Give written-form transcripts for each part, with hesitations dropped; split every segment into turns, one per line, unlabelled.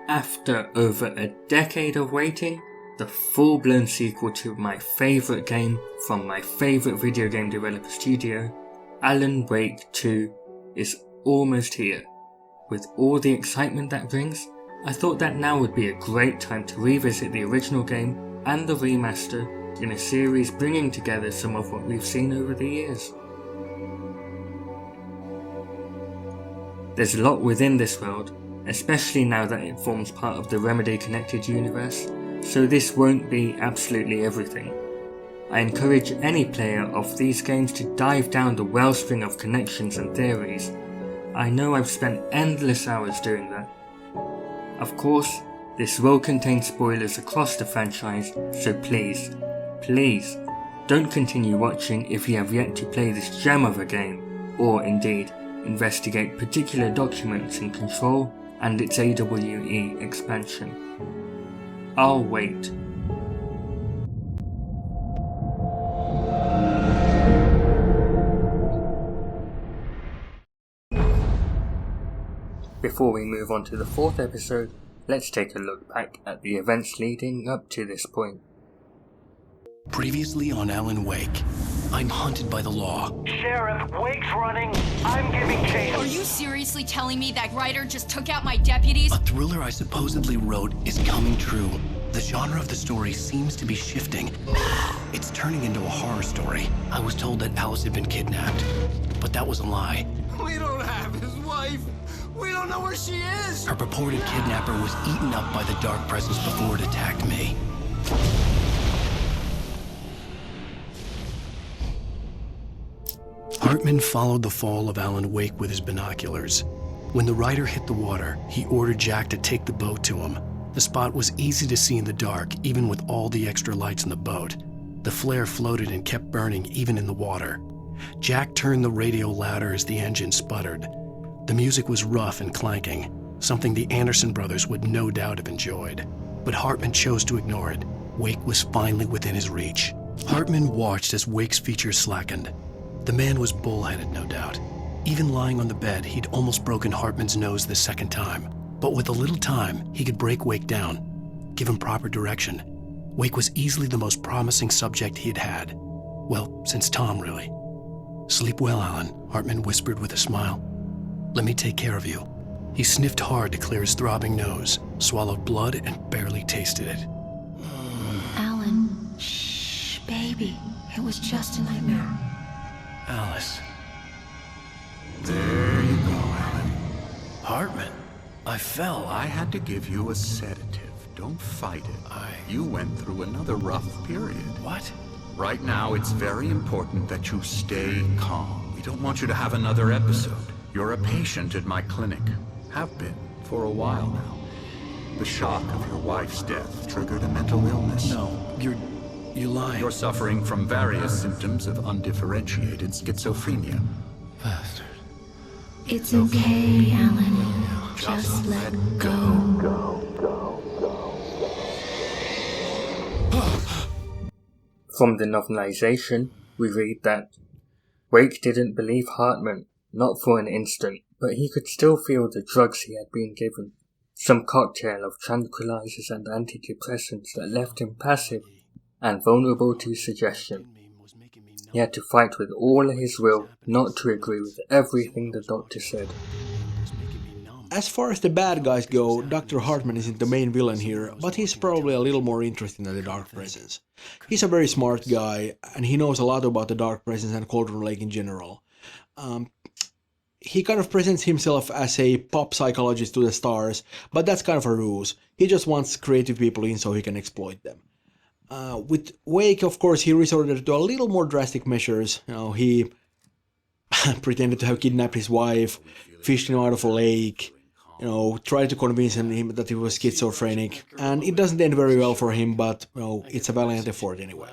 After over a decade of waiting, the full-blown sequel to my favourite game from my favourite video game developer studio, Alan Wake 2, is almost here. With all the excitement that brings, I thought that now would be a great time to revisit the original game and the remaster in a series bringing together some of what we've seen over the years. There's a lot within this world, especially now that it forms part of the Remedy connected universe, so this won't be absolutely everything. I encourage any player of these games to dive down the wellspring of connections and theories. I know I've spent endless hours doing that. Of course, this will contain spoilers across the franchise, so please, don't continue watching if you have yet to play this gem of a game, or indeed, investigate particular documents in Control and its AWE expansion. I'll wait. Before we move on to the fourth episode, let's take a look back at the events leading up to this point.
Previously on Alan Wake, I'm hunted by the law.
Sheriff, Wake's running. I'm giving chase.
Are you seriously telling me that writer just took out my deputies?
A thriller I supposedly wrote is coming true. The genre of the story seems to be shifting. It's turning into a horror story. I was told that Alice had been kidnapped, but that was a lie.
We don't have his wife. We don't know where she is.
Her purported kidnapper was eaten up by the dark presence before it attacked me. Hartman followed the fall of Alan Wake with his binoculars. When the writer hit the water, he ordered Jack to take the boat to him. The spot was easy to see in the dark, even with all the extra lights in the boat. The flare floated and kept burning even in the water. Jack turned the radio louder as the engine sputtered. The music was rough and clanking, something the Anderson brothers would no doubt have enjoyed. But Hartman chose to ignore it. Wake was finally within his reach. Hartman watched as Wake's features slackened. The man was bullheaded, no doubt. Even lying on the bed, he'd almost broken Hartman's nose the second time. But with a little time, he could break Wake down, give him proper direction. Wake was easily the most promising subject he'd had. Well, since Tom, really. "Sleep well, Alan," Hartman whispered with a smile. "Let me take care of you." He sniffed hard to clear his throbbing nose, swallowed blood, and barely tasted it.
Alan, shh, baby. It was just a nightmare.
Alice.
There you go, Alan.
Hartman, I fell.
I had to give you a sedative. Don't fight it. You went through another rough period.
What?
Right now, it's very important that you stay calm. We don't want you to have another episode. You're a patient at my clinic. Have been for a while now. The shock of your wife's death triggered a mental illness.
No, you're lying.
You're suffering from various symptoms of undifferentiated schizophrenia.
Bastard.
It's okay, Alan. Just let go.
From the novelization, we read that Wake didn't believe Hartman, not for an instant, but he could still feel the drugs he had been given. Some cocktail of tranquilizers and antidepressants that left him passive and vulnerable to suggestion. He had to fight with all his will not to agree with everything the doctor said.
As far as the bad guys go, Dr. Hartman isn't the main villain here, but he's probably a little more interesting than the Dark Presence. He's a very smart guy, and he knows a lot about the Dark Presence and Cauldron Lake in general. He kind of presents himself as a pop psychologist to the stars, but that's kind of a ruse. He just wants creative people in so he can exploit them. With Wake, of course, he resorted to a little more drastic measures. He pretended to have kidnapped his wife, fished him out of a lake, tried to convince him that he was schizophrenic, and it doesn't end very well for him, but, it's a valiant effort anyway.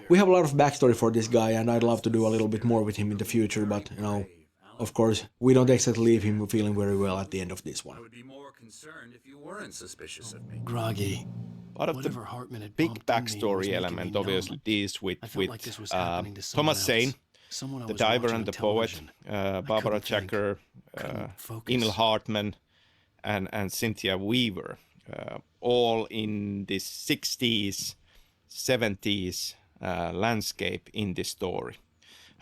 We have a lot of backstory for this guy, and I'd love to do a little bit more with him in the future, but, of course, we don't exactly leave him feeling very well at the end of this one.
I would be more concerned if you weren't suspicious of me.
Groggy.
Part of the big backstory element obviously deals with Thomas Zane, the diver and the poet, Barbara Jacker, Emil Hartman, and Cynthia Weaver. all in this 60s, 70s landscape in this story.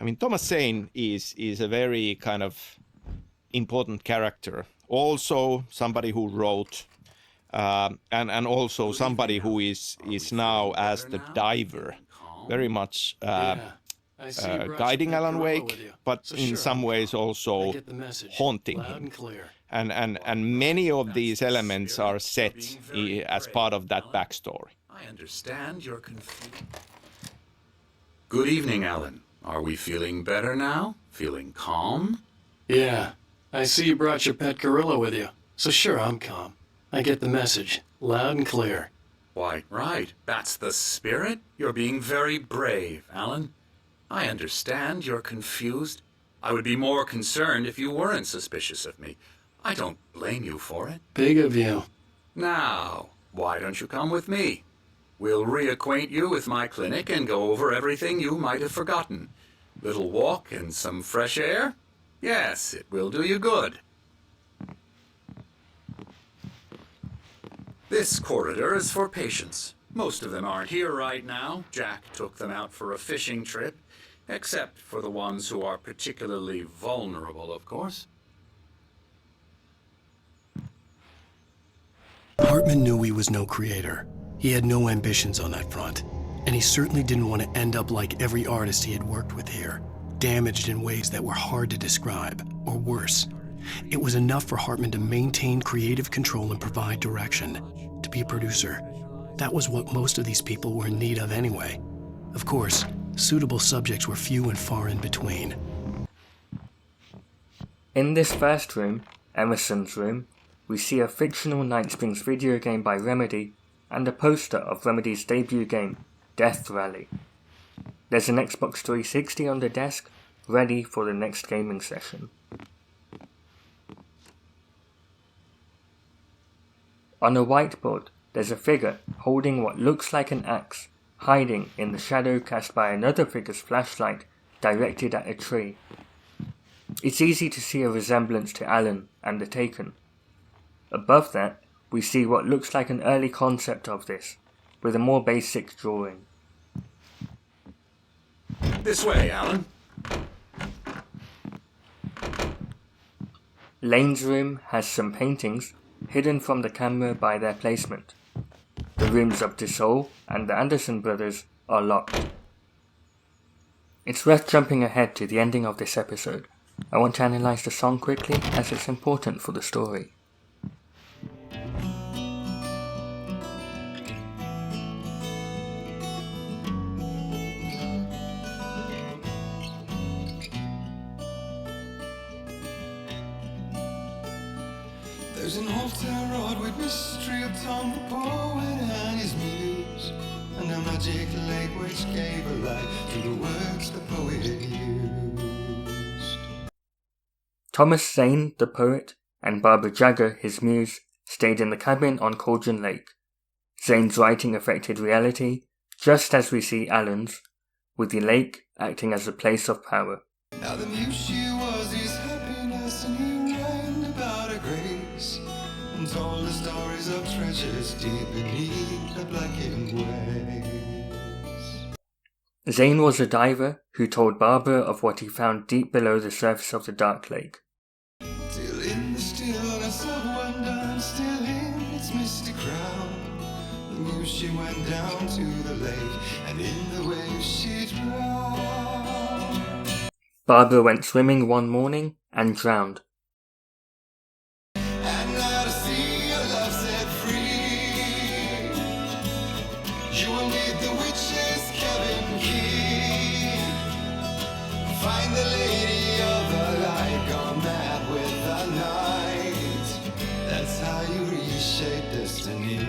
I mean, Thomas Zane is a very kind of important character. Also somebody who wrote, and also somebody who is now as the diver, very much guiding Alan Wake, but in some ways also haunting him. And many of these elements are set as part of that backstory.
I understand you're confused. Good evening, Alan. Are we feeling better now? Feeling calm?
Yeah, I see you brought your pet gorilla with you. So sure, I'm calm. I get the message, loud and clear.
Why, right. That's the spirit. You're being very brave, Alan. I understand you're confused. I would be more concerned if you weren't suspicious of me. I don't blame you for it.
Big of you.
Now, why don't you come with me? We'll reacquaint you with my clinic and go over everything you might have forgotten. Little walk and some fresh air? Yes, it will do you good. This corridor is for patients. Most of them aren't here right now. Jack took them out for a fishing trip, except for the ones who are particularly vulnerable, of course.
Hartman knew he was no creator. He had no ambitions on that front, and he certainly didn't want to end up like every artist he had worked with here, damaged in ways that were hard to describe, or worse. It was enough for Hartman to maintain creative control and provide direction, to be a producer. That was what most of these people were in need of anyway. Of course, suitable subjects were few and far in between.
In this first room, Emerson's room, we see a fictional Night Springs video game by Remedy and a poster of Remedy's debut game, Death Rally. There's an Xbox 360 on the desk, ready for the next gaming session. On a whiteboard, there's a figure holding what looks like an axe, hiding in the shadow cast by another figure's flashlight directed at a tree. It's easy to see a resemblance to Alan and the Taken. Above that, we see what looks like an early concept of this, with a more basic drawing.
This way, Alan.
Lane's room has some paintings hidden from the camera by their placement. The rooms of Dissol and the Anderson brothers are locked. It's worth jumping ahead to the ending of this episode. I want to analyse the song quickly as it's important for the story.
There's an old town road with mystery of Tom the poet and his muse, and a magic lake which gave a life to the words the poet used.
Thomas Zane, the poet, and Barbara Jagger, his muse, stayed in the cabin on Cauldron Lake. Zane's writing affected reality, just as we see Alan's, with the lake acting as a place of power.
Now the muse she was his happiness, and he rhymed about her grace, and told the stories of treasures deep beneath the blackened waves.
Zane was a diver who told Barbara of what he found deep below the surface of the dark lake.
Till in the stillness of wonder, still in its misty crown, the muse she went down to the lake, and in the waves she drowned.
Barbara went swimming one morning and drowned.
And now to see your love set free, you will need the witch's cabin key. Find the lady of the light, gone mad with the night. That's how you reshape destiny.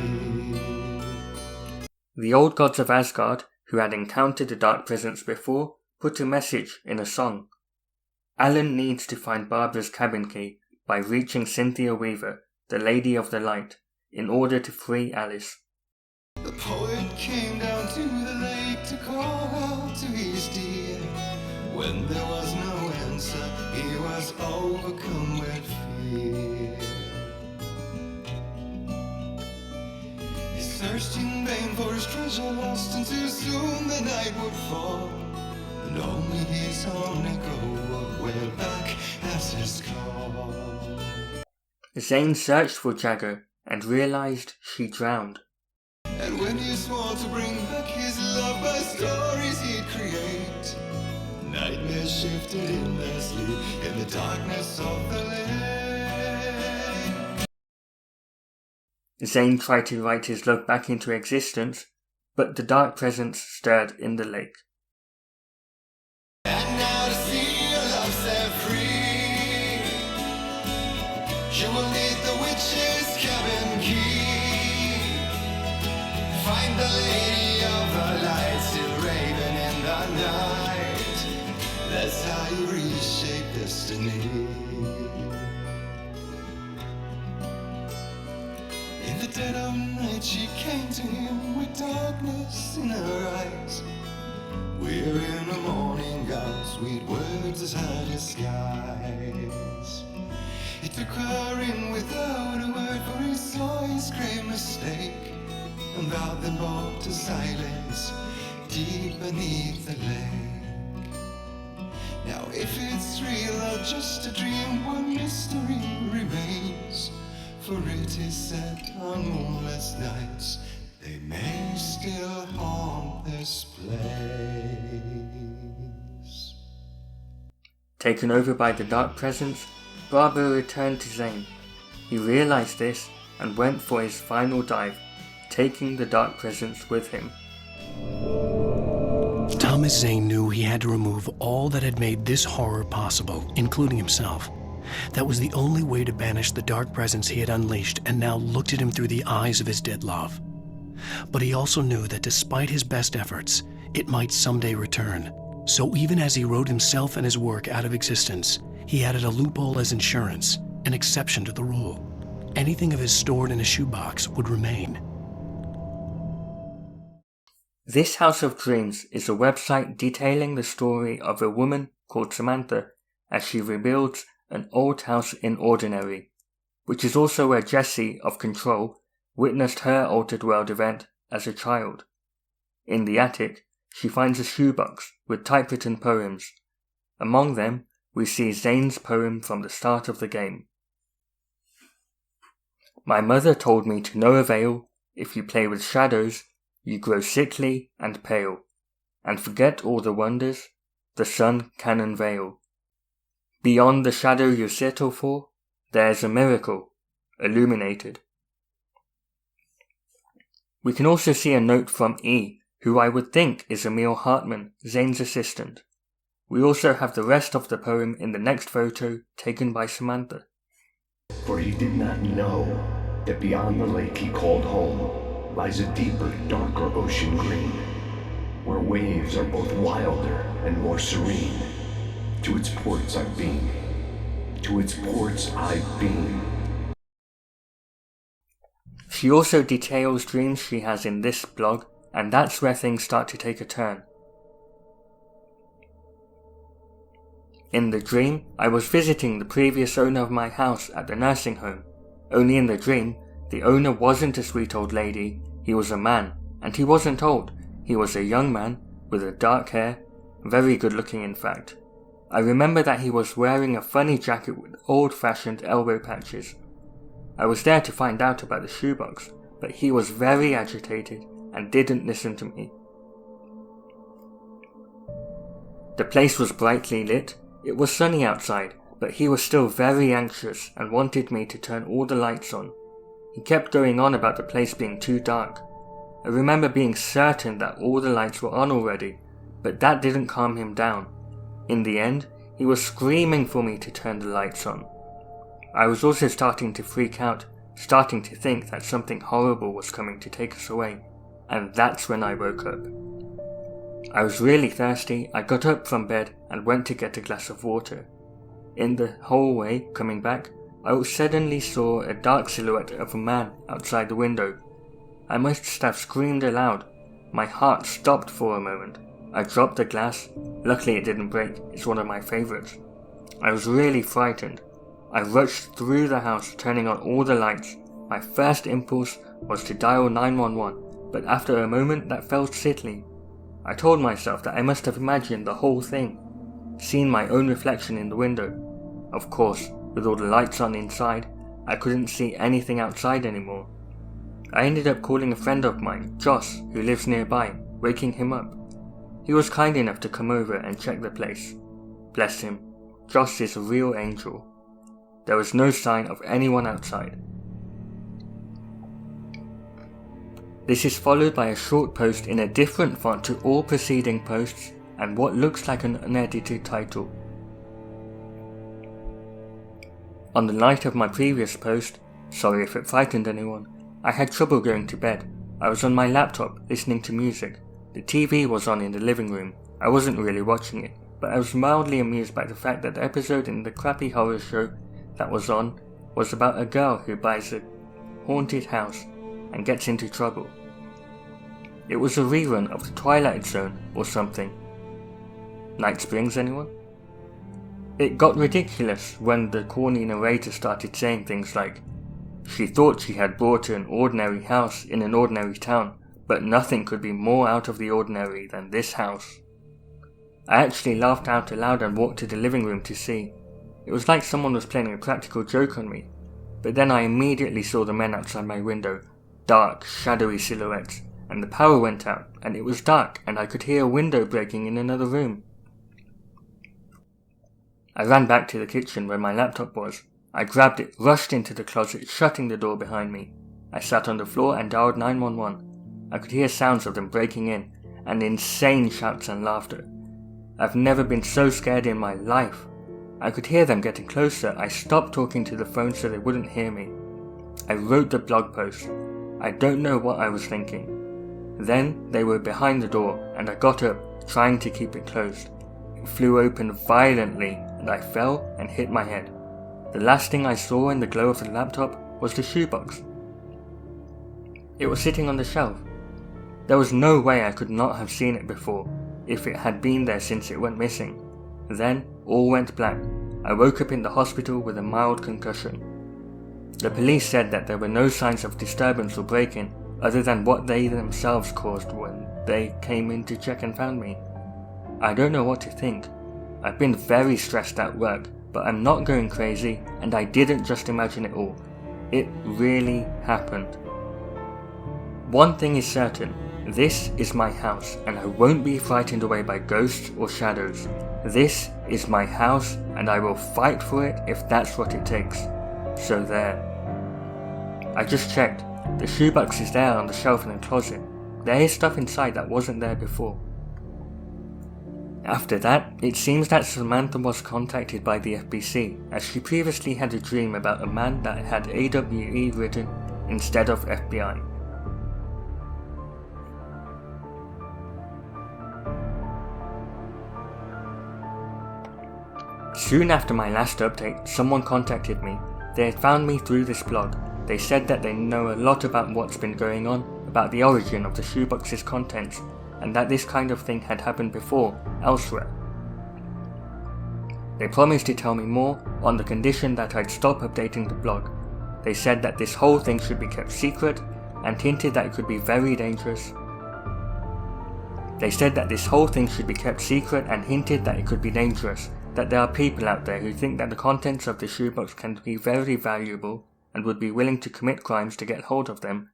The old gods of Asgard, who had encountered the dark presence before, put a message in a song. Alan needs to find Barbara's cabin key by reaching Cynthia Weaver, the Lady of the Light, in order to free Alice.
The poet came down to the lake to call out to his dear. When there was no answer, he was overcome with fear. searched in vain for his treasure lost, and too soon the night would fall, and only his own echo would wail back as his call.
Zane searched for Jagger and realized she drowned.
And when he swore to bring back his love by stories he'd create, nightmares shifted endlessly in the darkness of the lake.
Zane tried to write his love back into existence, but the dark presence stirred in the lake.
And now to see your love set free, you will need the witch's cabin key. Find the lady of the light still raving in the night. That's how you reshape destiny. In the dead of night she came to him with darkness in her eyes. We're in a morning gown, sweet words as her disguise. He took her in without a word, for he saw his grave mistake, and vowed them both to silence deep beneath the lake. Now if it's real or just a dream, one mystery remains, for it is said on moonless nights they may still haunt this place.
Taken over by the dark presence, Barbara returned to Zane. He realized this and went for his final dive, taking the dark presence with him.
Thomas Zane knew he had to remove all that had made this horror possible, including himself. That was the only way to banish the dark presence he had unleashed and now looked at him through the eyes of his dead love. But he also knew that despite his best efforts, it might someday return. So even as he wrote himself and his work out of existence, he added a loophole as insurance, an exception to the rule. Anything of his stored in a shoebox would remain.
This House of Dreams is a website detailing the story of a woman called Samantha as she rebuilds an old house in Ordinary, which is also where Jessie of Control witnessed her altered world event as a child. In the attic, she finds a shoebox with typewritten poems. Among them, we see Zane's poem from the start of the game. My mother told me to no avail, if you play with shadows, you grow sickly and pale, and forget all the wonders the sun can unveil. Beyond the shadow you settle for, there's a miracle, illuminated. We can also see a note from E, who I would think is Emil Hartman, Zane's assistant. We also have the rest of the poem in the next photo taken by Samantha.
For he did not know that beyond the lake he called home lies a deeper, darker ocean green, where waves are both wilder and more serene. To its ports I've been. To its ports I've been.
She also details dreams she has in this blog, and that's where things start to take a turn. In the dream, I was visiting the previous owner of my house at the nursing home. Only in the dream, the owner wasn't a sweet old lady, he was a man, and he wasn't old. He was a young man with a dark hair, very good looking in fact. I remember that he was wearing a funny jacket with old-fashioned elbow patches. I was there to find out about the shoebox, but he was very agitated and didn't listen to me. The place was brightly lit. It was sunny outside, but he was still very anxious and wanted me to turn all the lights on. He kept going on about the place being too dark. I remember being certain that all the lights were on already, but that didn't calm him down. In the end, he was screaming for me to turn the lights on. I was also starting to freak out, starting to think that something horrible was coming to take us away, and that's when I woke up. I was really thirsty. I got up from bed and went to get a glass of water. In the hallway, coming back, I suddenly saw a dark silhouette of a man outside the window. I must have screamed aloud. My heart stopped for a moment. I dropped the glass. Luckily it didn't break. It's one of my favourites. I was really frightened. I rushed through the house, turning on all the lights. My first impulse was to dial 911, but after a moment that felt silly. I told myself that I must have imagined the whole thing, seen my own reflection in the window. Of course, with all the lights on inside, I couldn't see anything outside anymore. I ended up calling a friend of mine, Josh, who lives nearby, waking him up. He was kind enough to come over and check the place. Bless him, Josh is a real angel. There was no sign of anyone outside. This is followed by a short post in a different font to all preceding posts and what looks like an unedited title. On the night of my previous post, sorry if it frightened anyone, I had trouble going to bed. I was on my laptop listening to music. The TV was on in the living room. I wasn't really watching it, but I was mildly amused by the fact that the episode in the crappy horror show that was on was about a girl who buys a haunted house and gets into trouble. It was a rerun of The Twilight Zone or something. Night Springs, anyone? It got ridiculous when the corny narrator started saying things like, she thought she had bought an ordinary house in an ordinary town, but nothing could be more out of the ordinary than this house. I actually laughed out aloud and walked to the living room to see. It was like someone was playing a practical joke on me, but then I immediately saw the men outside my window, dark, shadowy silhouettes, and the power went out, and it was dark, and I could hear a window breaking in another room. I ran back to the kitchen where my laptop was. I grabbed it, rushed into the closet, shutting the door behind me. I sat on the floor and dialed 911. I could hear sounds of them breaking in, and insane shouts and laughter. I've never been so scared in my life. I could hear them getting closer. I stopped talking to the phone so they wouldn't hear me. I wrote the blog post. I don't know what I was thinking. Then they were behind the door, and I got up, trying to keep it closed. It flew open violently, and I fell and hit my head. The last thing I saw in the glow of the laptop was the shoebox. It was sitting on the shelf. There was no way I could not have seen it before, if it had been there since it went missing. Then, all went black. I woke up in the hospital with a mild concussion. The police said that there were no signs of disturbance or break-in, other than what they themselves caused when they came in to check and found me. I don't know what to think. I've been very stressed at work, but I'm not going crazy, and I didn't just imagine it all. It really happened. One thing is certain, this is my house, and I won't be frightened away by ghosts or shadows. This is my house, and I will fight for it if that's what it takes. So there. I just checked. The shoebox is there on the shelf in the closet. There is stuff inside that wasn't there before. After that, it seems that Samantha was contacted by the FBC, as she previously had a dream about a man that had AWE written instead of FBI. Soon after my last update, someone contacted me. They had found me through this blog. They said that they know a lot about what's been going on, about the origin of the shoebox's contents, and that this kind of thing had happened before, elsewhere. They promised to tell me more on the condition that I'd stop updating the blog. They said that this whole thing should be kept secret, and hinted that it could be very dangerous. They said that this whole thing should be kept secret and hinted that it could be dangerous, that there are people out there who think that the contents of the shoebox can be very valuable and would be willing to commit crimes to get hold of them.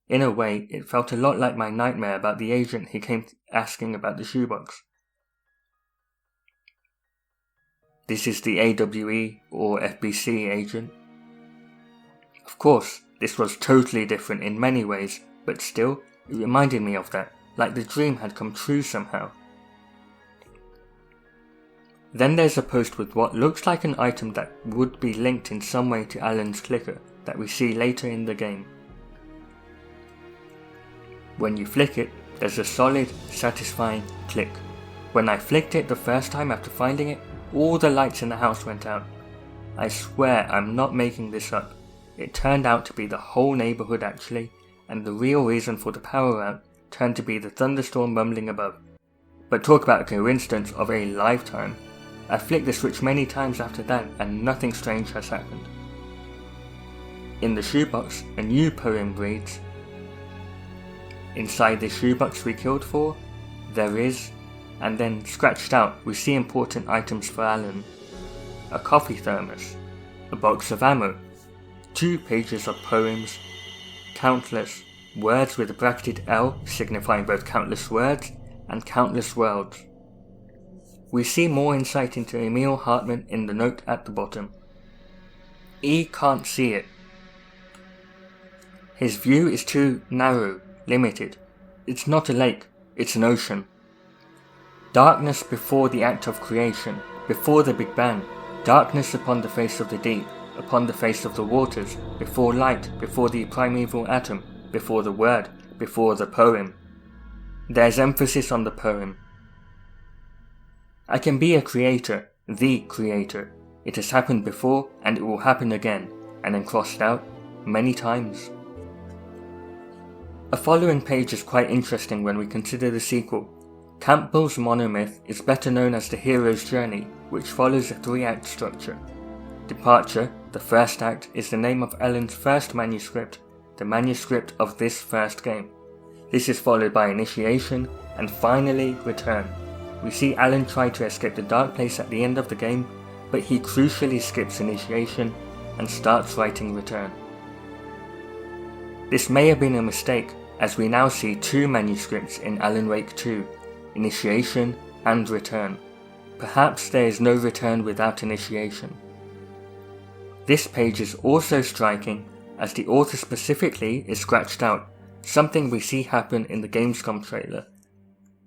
In a way, it felt a lot like my nightmare about the agent who came asking about the shoebox. This is the AWE or FBC agent. Of course, this was totally different in many ways, but still, it reminded me of that, like the dream had come true somehow. Then there's a post with what looks like an item that would be linked in some way to Alan's clicker that we see later in the game. When you flick it, there's a solid, satisfying click. When I flicked it the first time after finding it, all the lights in the house went out. I swear I'm not making this up. It turned out to be the whole neighborhood actually, and the real reason for the power out turned to be the thunderstorm rumbling above. But talk about a coincidence of a lifetime. I flicked the switch many times after that and nothing strange has happened. In the shoebox, a new poem reads, "Inside the shoebox we killed for, there is," and then scratched out we see important items for Alan. A coffee thermos, a box of ammo, 2 pages of poems, countless words with a bracketed L signifying both countless words and countless worlds. We see more insight into Emil Hartman in the note at the bottom. E can't see it. His view is too narrow, limited. It's not a lake, it's an ocean. Darkness before the act of creation, before the Big Bang, darkness upon the face of the deep, upon the face of the waters, before light, before the primeval atom, before the word, before the poem. There's emphasis on the poem. I can be a creator, the creator. It has happened before and it will happen again, and then crossed out many times. A following page is quite interesting when we consider the sequel. Campbell's monomyth is better known as the hero's journey, which follows a 3-act structure. Departure, the first act, is the name of Ellen's first manuscript, the manuscript of this first game. This is followed by initiation, and finally return. We see Alan try to escape the dark place at the end of the game, but he crucially skips initiation and starts writing return. This may have been a mistake, as we now see 2 manuscripts in Alan Wake 2, initiation and return. Perhaps there is no return without initiation. This page is also striking, as the author specifically is scratched out, something we see happen in the Gamescom trailer.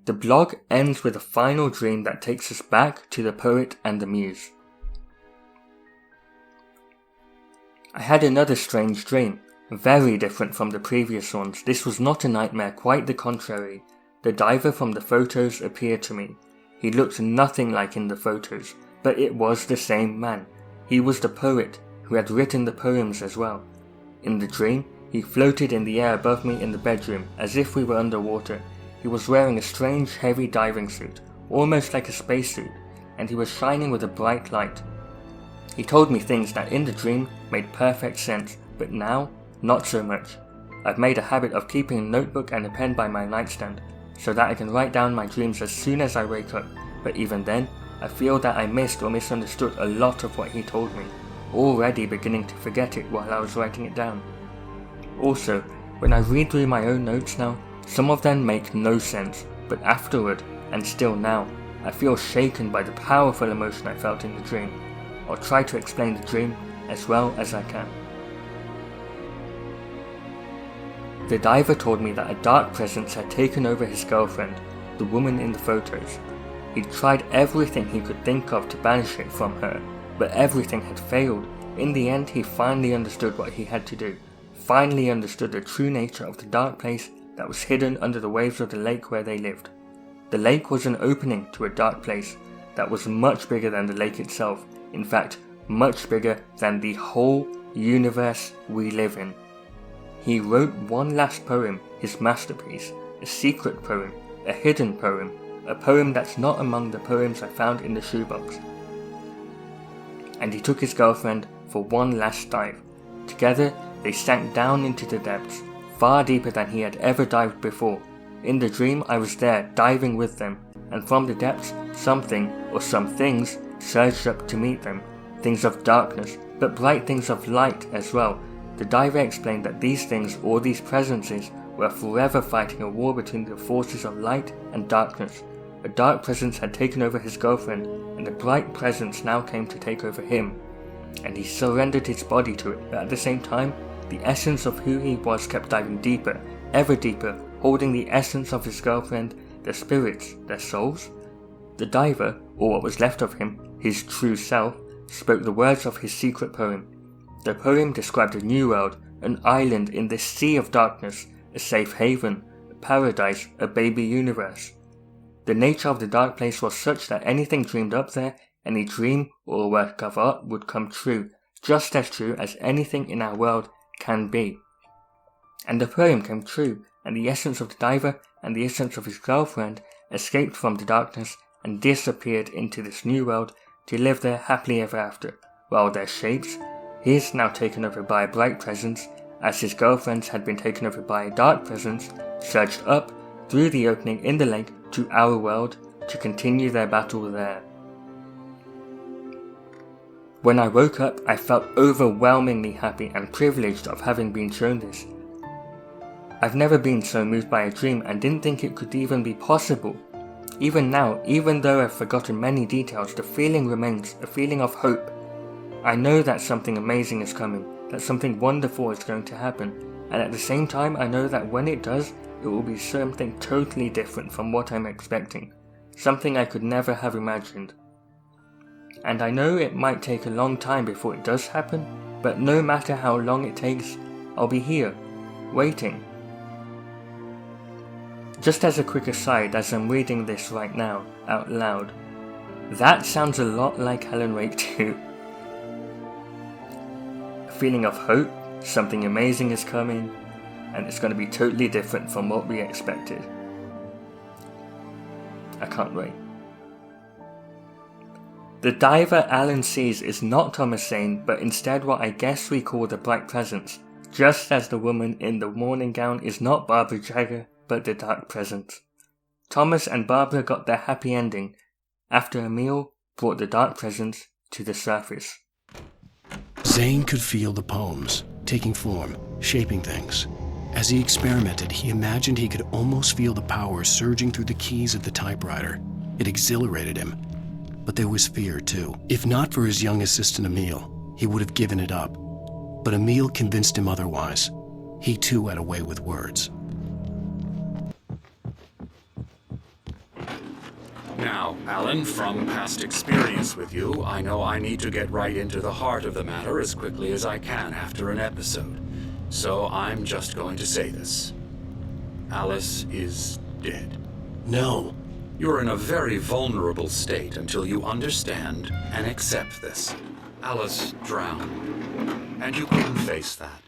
The blog ends with a final dream that takes us back to the poet and the muse. I had another strange dream, very different from the previous ones. This was not a nightmare, quite the contrary. The diver from the photos appeared to me. He looked nothing like in the photos, but it was the same man. He was the poet, who had written the poems as well. In the dream, he floated in the air above me in the bedroom, as if we were underwater. He was wearing a strange heavy diving suit, almost like a spacesuit, and he was shining with a bright light. He told me things that in the dream made perfect sense, but now, not so much. I've made a habit of keeping a notebook and a pen by my nightstand, so that I can write down my dreams as soon as I wake up, but even then, I feel that I missed or misunderstood a lot of what he told me, already beginning to forget it while I was writing it down. Also, when I read through my own notes now, some of them make no sense, but afterward, and still now, I feel shaken by the powerful emotion I felt in the dream. I'll try to explain the dream as well as I can. The diver told me that a dark presence had taken over his girlfriend, the woman in the photos. He'd tried everything he could think of to banish it from her, but everything had failed. In the end, he finally understood what he had to do, finally understood the true nature of the dark place that was hidden under the waves of the lake where they lived. The lake was an opening to a dark place that was much bigger than the lake itself, in fact, much bigger than the whole universe we live in. He wrote one last poem, his masterpiece, a secret poem, a hidden poem, a poem that's not among the poems I found in the shoebox. And he took his girlfriend for one last dive. Together, they sank down into the depths, far deeper than he had ever dived before. In the dream, I was there, diving with them, and from the depths, something, or some things, surged up to meet them. Things of darkness, but bright things of light as well. The diver explained that these things, or these presences, were forever fighting a war between the forces of light and darkness. A dark presence had taken over his girlfriend, and a bright presence now came to take over him. And he surrendered his body to it, but at the same time, the essence of who he was kept diving deeper, ever deeper, holding the essence of his girlfriend, their spirits, their souls. The diver, or what was left of him, his true self, spoke the words of his secret poem. The poem described a new world, an island in this sea of darkness, a safe haven, a paradise, a baby universe. The nature of the dark place was such that anything dreamed up there, any dream or work of art would come true, just as true as anything in our world can be. And the poem came true, and the essence of the diver and the essence of his girlfriend escaped from the darkness and disappeared into this new world to live there happily ever after, while their shapes, he is now taken over by a bright presence, as his girlfriends had been taken over by a dark presence, surged up through the opening in the lake to our world to continue their battle there. When I woke up, I felt overwhelmingly happy and privileged of having been shown this. I've never been so moved by a dream and didn't think it could even be possible. Even now, even though I've forgotten many details, the feeling remains, a feeling of hope. I know that something amazing is coming, that something wonderful is going to happen, and at the same time I know that when it does, it will be something totally different from what I'm expecting, something I could never have imagined. And I know it might take a long time before it does happen, but no matter how long it takes, I'll be here, waiting. Just as a quick aside, as I'm reading this right now, out loud, that sounds a lot like Alan Wake 2. A feeling of hope, something amazing is coming, and it's going to be totally different from what we expected. I can't wait. The diver Alan sees is not Thomas Zane, but instead what I guess we call the Bright Presence, just as the woman in the morning gown is not Barbara Jagger, but the Dark Presence. Thomas and Barbara got their happy ending, after a meal brought the Dark Presence to the surface.
Zane could feel the poems, taking form, shaping things. As he experimented, he imagined he could almost feel the power surging through the keys of the typewriter. It exhilarated him. But there was fear, too. If not for his young assistant Emil, he would have given it up. But Emil convinced him otherwise. He, too, had a way with words.
Now, Alan, from past experience with you, I know I need to get right into the heart of the matter as quickly as I can after an episode. So I'm just going to say this. Alice is dead.
No.
You're in a very vulnerable state until you understand and accept this. Alice drowned, and you couldn't face that.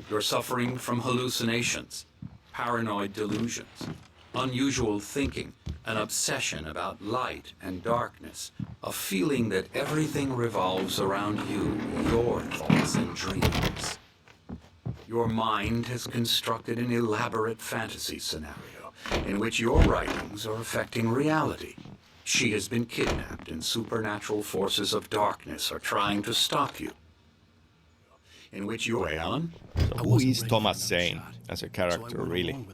You're suffering from hallucinations, paranoid delusions, unusual thinking, an obsession about light and darkness, a feeling that everything revolves around you, your thoughts and dreams. Your mind has constructed an elaborate fantasy scenario in which your writings are affecting reality. She has been kidnapped and supernatural forces of darkness are trying to stop you. In which you, Alan?
So who is Thomas Zane as a character, really?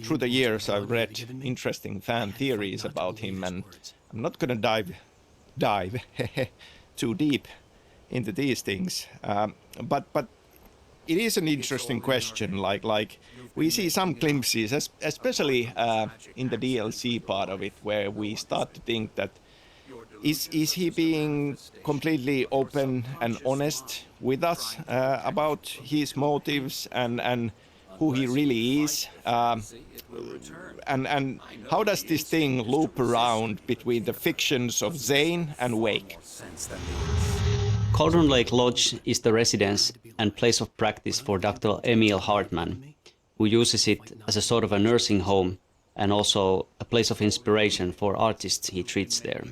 Through the years, I've read interesting fan theories about him, and I'm not going to dive too deep into these things. But it is an interesting question. Like we see some glimpses, especially in the DLC part of it, where we start to think that is he being completely open and honest with us about his motives and who he really is, and how does this thing loop around between the fictions of Zane and Wake?
Cauldron Lake Lodge is the residence and place of practice for Dr. Emil Hartman, who uses it as a sort of a nursing home and also a place of inspiration for artists he treats there.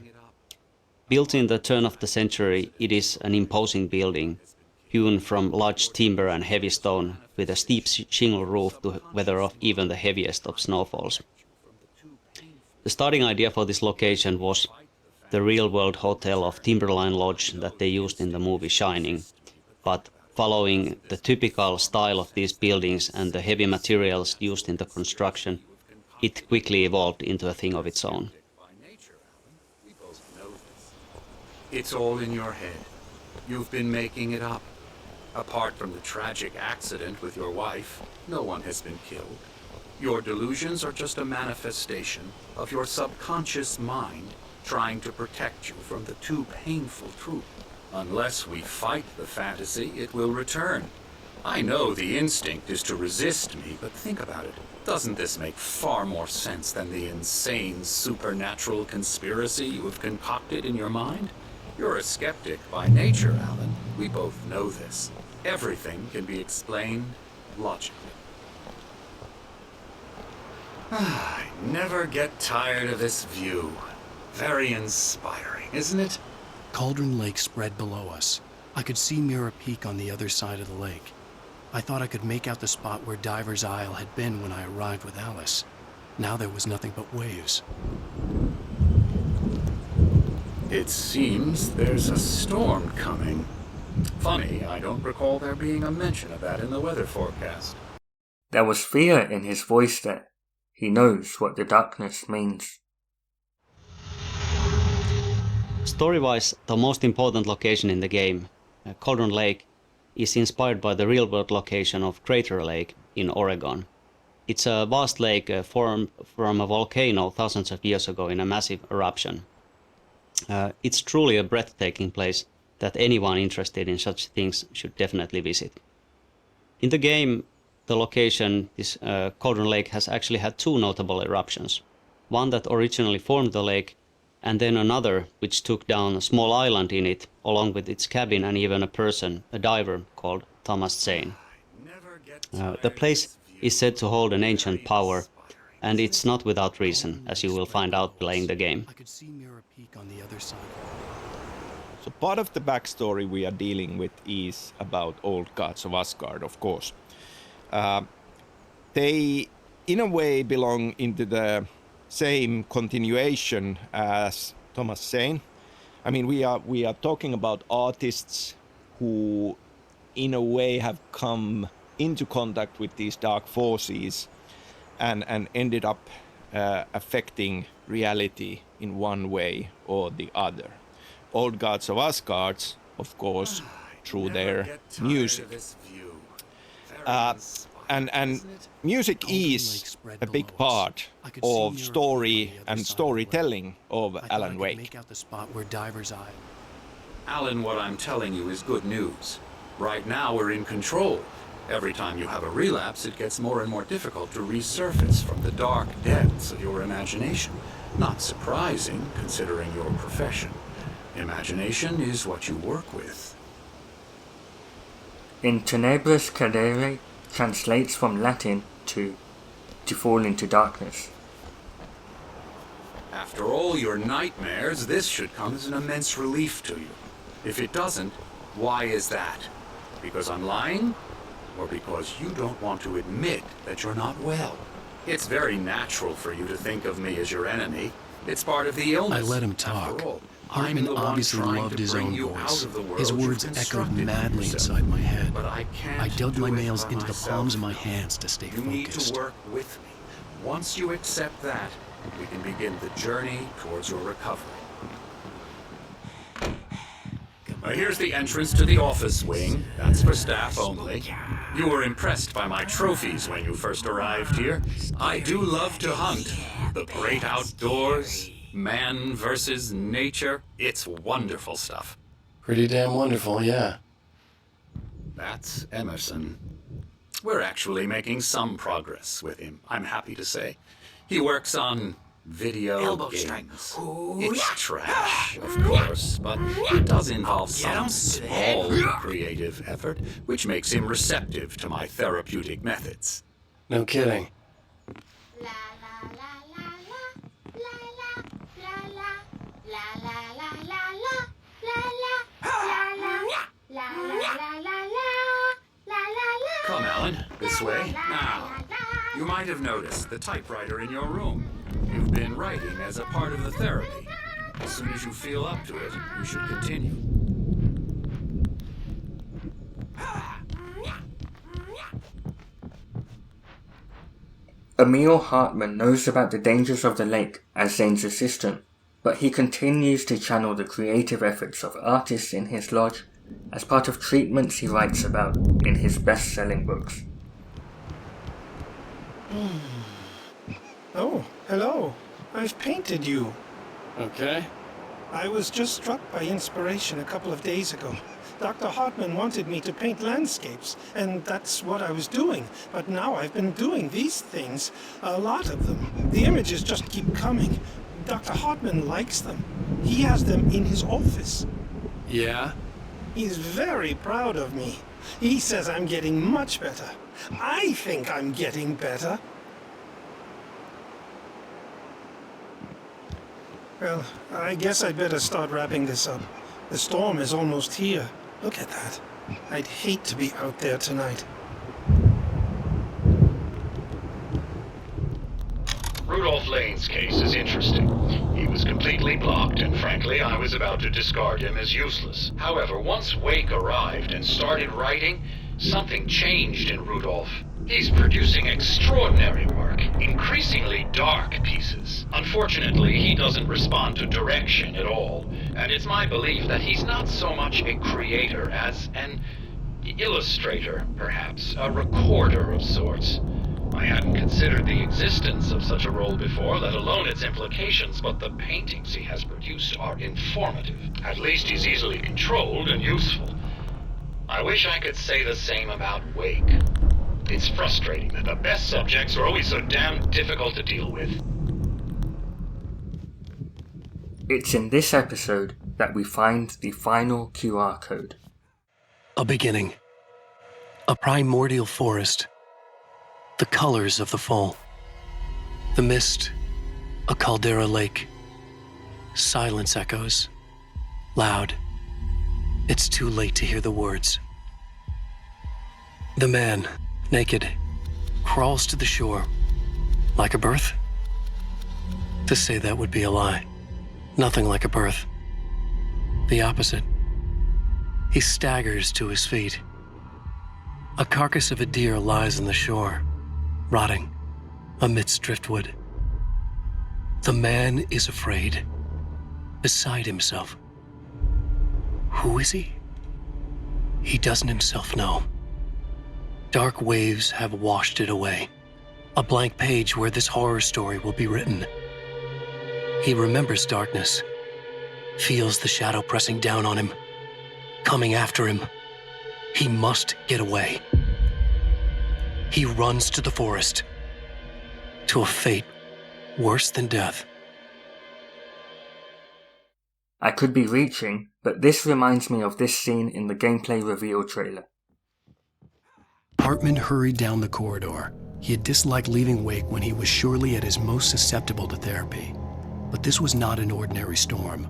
Built in the turn of the century, it is an imposing building, hewn from large timber and heavy stone, with a steep shingle roof to weather off even the heaviest of snowfalls. The starting idea for this location was the real-world hotel of Timberline Lodge that they used in the movie Shining, but following the typical style of these buildings and the heavy materials used in the construction, it quickly evolved into a thing of its own.
It's all in your head. You've been making it up. Apart from the tragic accident with your wife, no one has been killed. Your delusions are just a manifestation of your subconscious mind trying to protect you from the too painful truth. Unless we fight the fantasy, it will return. I know the instinct is to resist me, but think about it. Doesn't this make far more sense than the insane supernatural conspiracy you have concocted in your mind? You're a skeptic by nature, Alan. We both know this. Everything can be explained logically. I never get tired of this view. Very inspiring, isn't it?
Cauldron Lake spread below us. I could see Mirror Peak on the other side of the lake. I thought I could make out the spot where Diver's Isle had been when I arrived with Alice. Now there was nothing but waves.
It seems there's a storm coming. Funny, I don't recall there being a mention of that in the weather forecast.
There was fear in his voice there. He knows what the darkness means.
Story-wise, the most important location in the game, Cauldron Lake, is inspired by the real-world location of Crater Lake in Oregon. It's a vast lake formed from a volcano thousands of years ago in a massive eruption. It's truly a breathtaking place that anyone interested in such things should definitely visit. In the game, the location, this Cauldron Lake, has actually had two notable eruptions. One that originally formed the lake, and then another which took down a small island in it, along with its cabin and even a person, a diver called Thomas Zane. The place is said to hold an ancient power, and it's not without reason, as you will find out playing the game.
I could see Mirror Peak on the other side.
So part of the backstory we are dealing with is about old gods of Asgard, of course. They, in a way, belong into the same continuation as Thomas Zane. I mean, we are talking about artists who, in a way, have come into contact with these dark forces and ended up affecting reality in one way or the other. Old gods of Asgard, of course, through their music. And music is a big part of story and storytelling of Alan Wake.
Make out the spot where Diver's Isle.
Alan, what I'm telling you is good news. Right now we're in control. Every time you have a relapse, it gets more and more difficult to resurface from the dark depths of your imagination. Not surprising, considering your profession. Imagination is what you work with.
In Tenebris Cadere translates from Latin to fall into darkness.
After all your nightmares, this should come as an immense relief to you. If it doesn't, why is that? Because I'm lying? Or because you don't want to admit that you're not well? It's very natural for you to think of me as your enemy. It's part of the illness.
I let him talk.
After all,
Hartman obviously loved his own voice. His words echoed madly inside my head.
But I can't
I dug my
do it
nails
for
into the
myself.
palms of my hands to stay
You need
focused.
to work with me. Once you accept that, we can begin the journey towards your recovery. Here's the entrance to the office wing. That's for staff only. You were impressed by my trophies when you first arrived here. I do love to hunt. The great outdoors, man versus nature. It's wonderful stuff.
Pretty damn wonderful, yeah.
That's Emerson. We're actually making some progress with him, I'm happy to say. He works on video games. It's trash, of course, but it does involve some small creative effort, which makes him receptive to my therapeutic methods.
No kidding.
Come, Alan, this way. Now, you might have noticed the typewriter in your room. You've been writing as a part of the therapy. As soon as you feel up to it, you should continue.
Emil Hartman knows about the dangers of the lake as Zane's assistant, but he continues to channel the creative efforts of artists in his lodge as part of treatments he writes about in his best-selling books.
Oh, hello. I've painted you.
Okay.
I was just struck by inspiration a couple of days ago. Dr. Hartman wanted me to paint landscapes, and that's what I was doing. But now I've been doing these things, a lot of them. The images just keep coming. Dr. Hartman likes them. He has them in his office.
Yeah?
He's very proud of me. He says I'm getting much better. I think I'm getting better. Well, I guess I'd better start wrapping this up. The storm is almost here. Look at that. I'd hate to be out there tonight.
Rudolph Lane's case is interesting. He was completely blocked, and frankly, I was about to discard him as useless. However, once Wake arrived and started writing, something changed in Rudolph. He's producing extraordinary work, increasingly dark pieces. Unfortunately, he doesn't respond to direction at all, and it's my belief that he's not so much a creator as an illustrator, perhaps, a recorder of sorts. I hadn't considered the existence of such a role before, let alone its implications, but the paintings he has produced are informative. At least he's easily controlled and useful. I wish I could say the same about Wake. It's frustrating that the best subjects are always so damn difficult to deal with.
It's in this episode that we find the final QR code.
A beginning. A primordial forest. The colors of the fall. The mist. A caldera lake. Silence echoes. Loud. It's too late to hear the words. The man, naked, crawls to the shore. Like a birth? To say that would be a lie. Nothing like a birth. The opposite. He staggers to his feet. A carcass of a deer lies on the shore, rotting amidst driftwood. The man is afraid, beside himself. Who is he? He doesn't himself know. Dark waves have washed it away. A blank page where this horror story will be written. He remembers darkness, feels the shadow pressing down on him, coming after him. He must get away. He runs to the forest, to a fate worse than death.
I could be reaching, but this reminds me of this scene in the gameplay reveal trailer.
Hartman hurried down the corridor. He had disliked leaving Wake when he was surely at his most susceptible to therapy. But this was not an ordinary storm.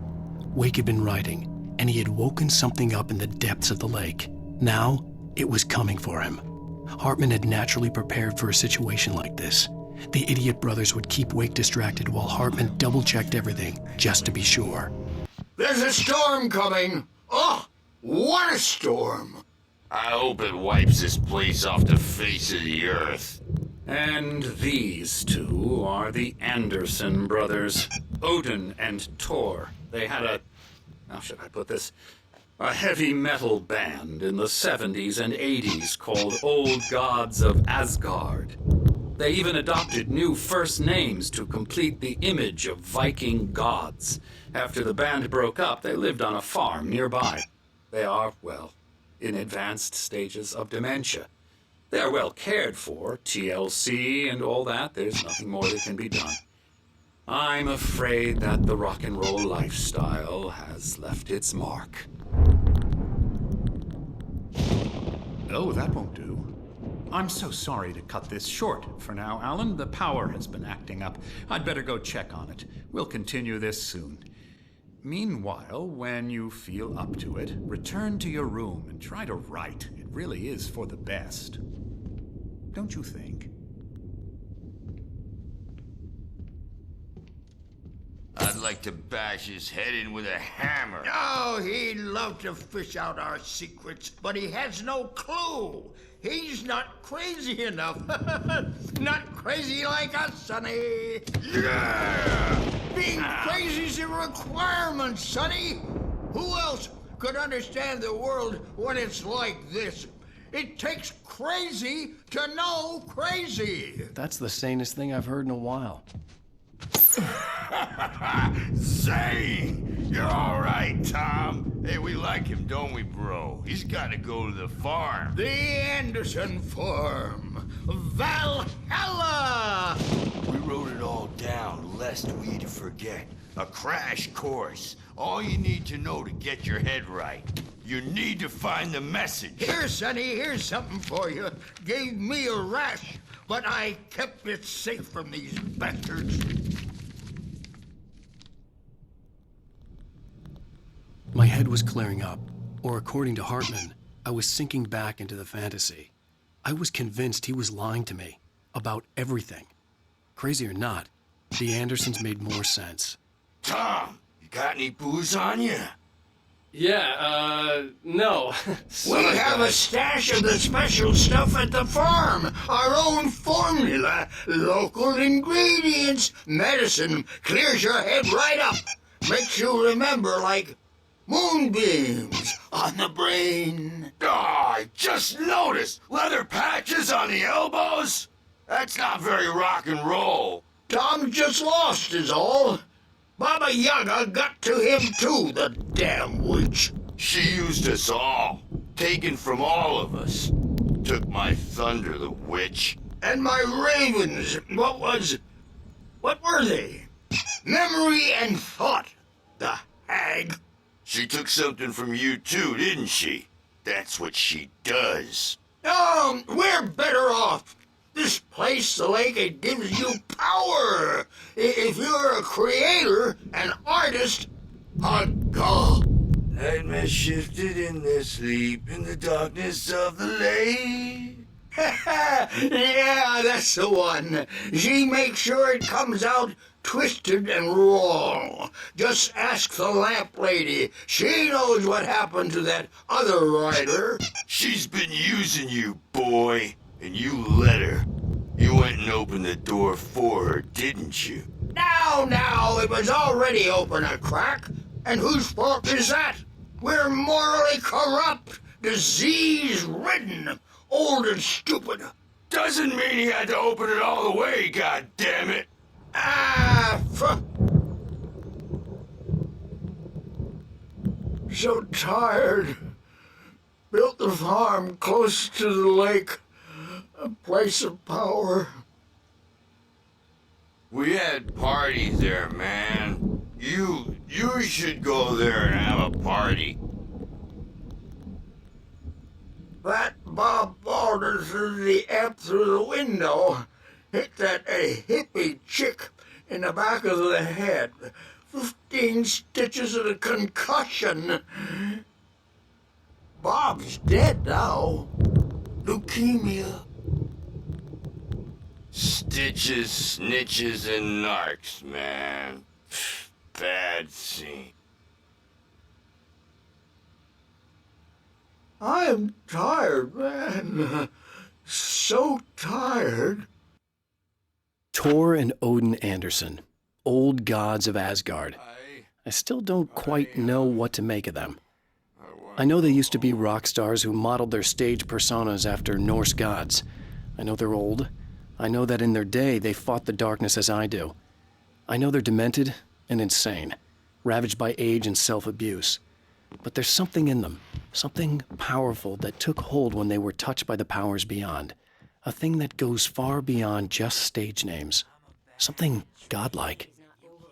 Wake had been writing, and he had woken something up in the depths of the lake. Now, it was coming for him. Hartman had naturally prepared for a situation like this. The idiot brothers would keep Wake distracted while Hartman double-checked everything, just to be sure.
There's a storm coming! Oh, what a storm!
I hope it wipes this place off the face of the earth.
And these two are the Anderson brothers, Odin and Thor. They had how should I put this? A heavy metal band in the 70s and 80s called Old Gods of Asgard. They even adopted new first names to complete the image of Viking gods. After the band broke up, they lived on a farm nearby. They are, well, in advanced stages of dementia. They are well cared for, TLC and all that. There's nothing more that can be done. I'm afraid that the rock and roll lifestyle has left its mark.
Oh, that won't do. I'm so sorry to cut this short for now, Alan. The power has been acting up. I'd better go check on it. We'll continue this soon. Meanwhile, when you feel up to it, return to your room and try to write. It really is for the best. Don't you think?
I'd like to bash his head in with a hammer.
Oh, he'd love to fish out our secrets, but he has no clue. He's not crazy enough. Not crazy like us, Sonny.
Yeah!
Being crazy's a requirement, Sonny. Who else could understand the world when it's like this? It takes crazy to know crazy.
That's the sanest thing I've heard in a while.
Zane! You're all right, Tom. Hey, we like him, don't we, bro? He's got to go to the farm.
The Anderson farm. Valhalla!
We wrote it all down, lest we'd forget. A crash course. All you need to know to get your head right. You need to find the message.
Here, Sonny, here's something for you. Gave me a rash, but I kept it safe from these bastards.
My head was clearing up, or according to Hartman, I was sinking back into the fantasy. I was convinced he was lying to me about everything. Crazy or not, the Andersons made more sense.
Tom, you got any booze on you?
Yeah, no.
We have a stash of the special stuff at the farm. Our own formula. Local ingredients. Medicine clears your head right up. Makes you remember like moonbeams on the brain.
Oh, I just noticed. Leather patches on the elbows? That's not very rock and roll.
Tom just lost is all. Baba Yaga got to him too, the damn witch.
She used us all. Taken from all of us. Took my thunder, the witch.
And my ravens, what were they? Memory and thought, the hag.
She took something from you too, didn't she? That's what she does.
Oh, we're better off. This place, the lake, it gives you power. If you're a creator, an artist, a god.
Nightmare shifted in their sleep in the darkness of the lake.
Yeah, that's the one. She makes sure it comes out twisted and wrong. Just ask the lamp lady. She knows what happened to that other rider.
She's been using you, boy. And you let her. You went and opened the door for her, didn't you?
Now, it was already open a crack. And whose fault is that? We're morally corrupt, disease-ridden, old and stupid.
Doesn't mean he had to open it all the way, goddammit.
So tired. Built the farm close to the lake. A place of power.
We had parties there, man. You should go there and have a party.
That Bob Balder threw the amp through the window. Hit that hippie chick in the back of the head. 15 stitches and a concussion. Bob's dead now. Leukemia.
Stitches, snitches, and narcs, man. Bad scene.
I am tired, man. So tired.
Thor and Odin Anderson, old gods of Asgard. I still don't quite know what to make of them. I know they used to be rock stars who modeled their stage personas after Norse gods. I know they're old. I know that in their day they fought the darkness as I do. I know they're demented and insane, ravaged by age and self-abuse. But there's something in them, something powerful that took hold when they were touched by the powers beyond. A thing that goes far beyond just stage names. Something godlike.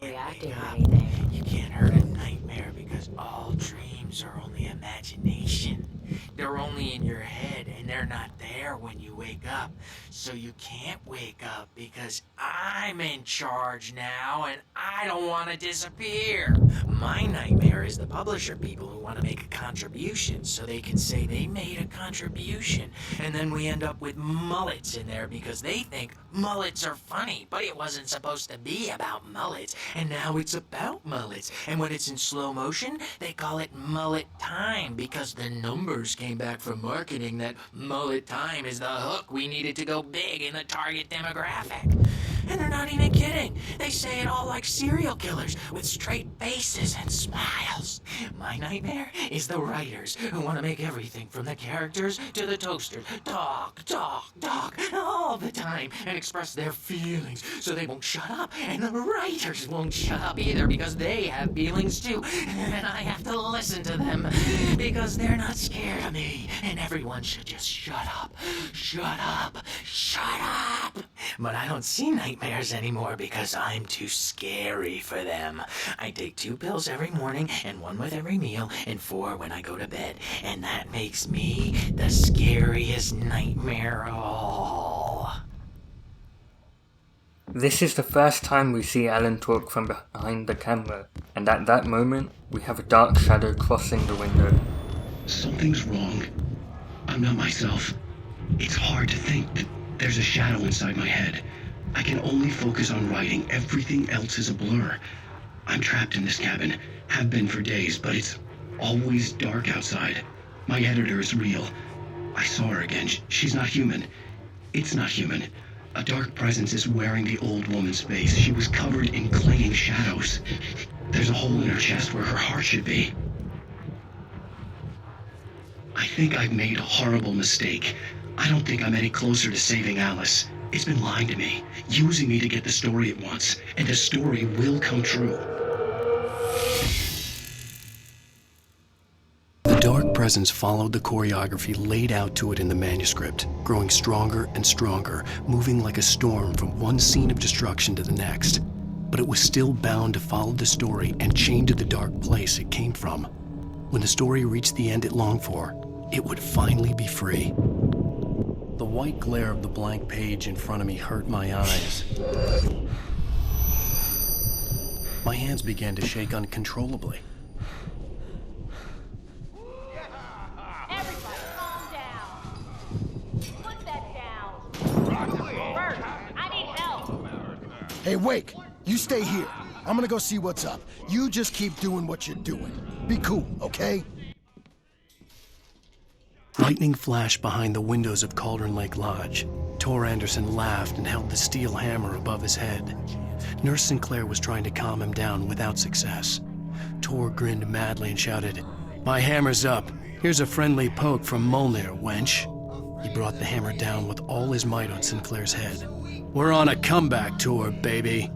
You can't hurt a nightmare because all dreams are only imagination. They're only in your head and they're not there when you wake up. So you can't wake up because I'm in charge now and I don't want to disappear. My nightmare is the publisher people who want to make a contribution so they can say they made a contribution. And then we end up with mullets in there because they think mullets are funny, but it wasn't supposed to be about mullets. And now it's about mullets. And when it's in slow motion, they call it mullet time because the numbers came back from marketing that mullet time is the hook we needed to go big in the target demographic. And they're not even kidding. They say it all like serial killers with straight faces and smiles. My nightmare is the writers who want to make everything from the characters to the toasters talk all the time and express their feelings so they won't shut up. And the writers won't shut up either because they have feelings too. And I have to listen to them because they're not scared of me. And everyone should just shut up. Shut up. Shut up. But I don't see nightmares anymore because I'm too scary for them. I take 2 pills every morning and 1 with every meal and 4 when I go to bed. And that makes me the scariest nightmare of all.
This is the first time we see Alan talk from behind the camera, and at that moment, we have a dark shadow crossing the window.
Something's wrong. I'm not myself. It's hard to think that there's a shadow inside my head. I can only focus on writing. Everything else is a blur. I'm trapped in this cabin, have been for days, but it's always dark outside. My editor is real. I saw her again. She's not human. It's not human. A dark presence is wearing the old woman's face. She was covered in clinging shadows. There's a hole in her chest where her heart should be. I think I've made a horrible mistake. I don't think I'm any closer to saving Alice. It's been lying to me, using me to get the story it wants, and the story will come true. The dark presence followed the choreography laid out to it in the manuscript, growing stronger and stronger, moving like a storm from one scene of destruction to the next. But it was still bound to follow the story and chained to the dark place it came from. When the story reached the end it longed for, it would finally be free. The white glare of the blank page in front of me hurt my eyes. My hands began to shake uncontrollably.
Everybody, calm down. Put that down. Bert, I need help.
Hey, Wake, you stay here. I'm gonna go see what's up. You just keep doing what you're doing. Be cool, okay?
Lightning flashed behind the windows of Cauldron Lake Lodge. Tor Anderson laughed and held the steel hammer above his head. Nurse Sinclair was trying to calm him down without success. Tor grinned madly and shouted, "My hammer's up. Here's a friendly poke from Molnir, wench." He brought the hammer down with all his might on Sinclair's head. "We're on a comeback tour, baby."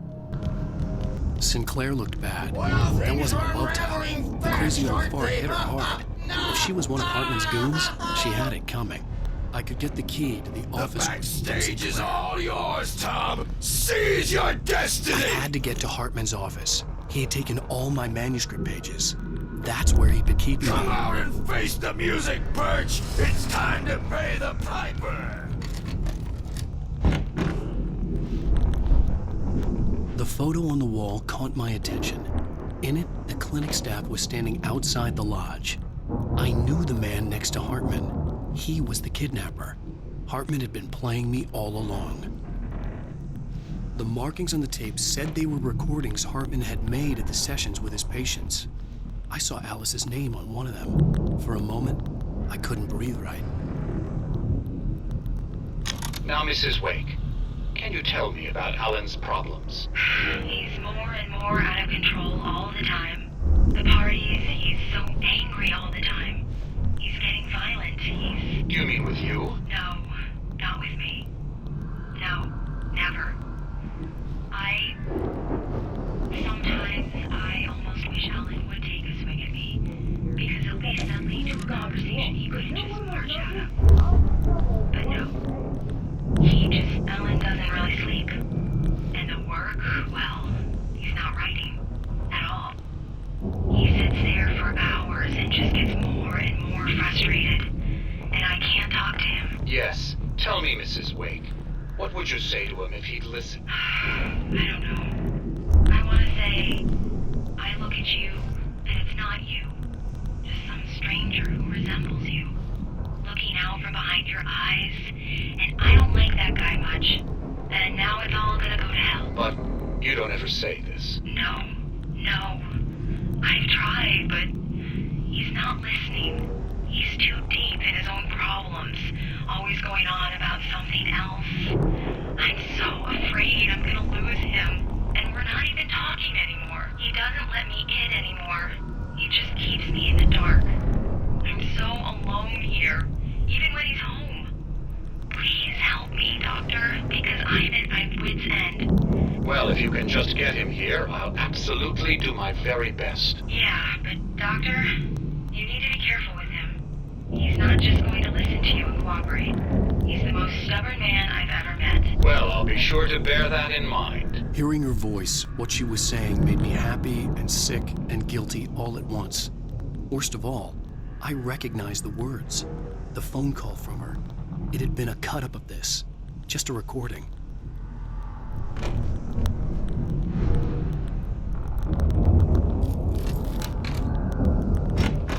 Sinclair looked bad. That wasn't a love tower. The crazy old fart hit her hard. If she was one of Hartman's goons, she had it coming. I could get the key to the office.
The backstage is all yours, Tom. Seize your destiny!
I had to get to Hartman's office. He had taken all my manuscript pages. That's where he'd been keeping me.
Come out and face the music, Birch! It's time to pay the piper!
The photo on the wall caught my attention. In it, the clinic staff was standing outside the lodge. I knew the man next to Hartman. He was the kidnapper. Hartman had been playing me all along. The markings on the tape said they were recordings Hartman had made at the sessions with his patients. I saw Alice's name on one of them. For a moment, I couldn't breathe right.
Now, Mrs. Wake, can you tell me about Alan's problems?
He's more and more out of control all the time. The parties, he's so angry all the time. He's getting violent.
Do you mean with you?
No, not with me. No, never. Sometimes I almost wish Alan would take a swing at me, because at least that lead to a conversation he couldn't just march out of. But no. Alan doesn't really sleep. And the work, well, he's not writing at all. He sits there for hours and just gets more and more frustrated. And I can't talk to him.
Yes. Tell me, Mrs. Wake. What would you say to him if he'd listen?
I don't know. I want to say, I look at you, and it's not you. Just some stranger who resembles you. Looking out from behind your eyes, and I don't like that guy much. And now it's all gonna go to hell.
But you don't ever say this.
No. I've tried, but he's not listening. He's too deep in his own problems, always going on about something else. I'm so afraid I'm gonna lose him, and we're not even talking anymore. He doesn't let me in anymore. He just keeps me in the dark. I'm so alone here, even when he's home. Please help me, Doctor, because I'm at my wit's end.
Well, if you can just get him here, I'll absolutely do my very best.
Yeah, but Doctor, you need to be careful with him. He's not just going to listen to you and cooperate. He's the most stubborn man I've ever met.
Well, I'll be sure to bear that in mind.
Hearing her voice, what she was saying made me happy and sick and guilty all at once. Worst of all, I recognized the words. The phone call from her. It had been a cut-up of this. Just a recording.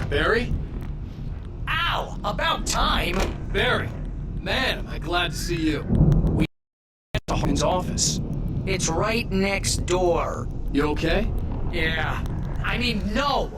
Barry?
Ow! About time!
Barry! Man, am I glad to see you. We at Hartman's office.
It's right next door.
You okay?
Yeah. I mean, no!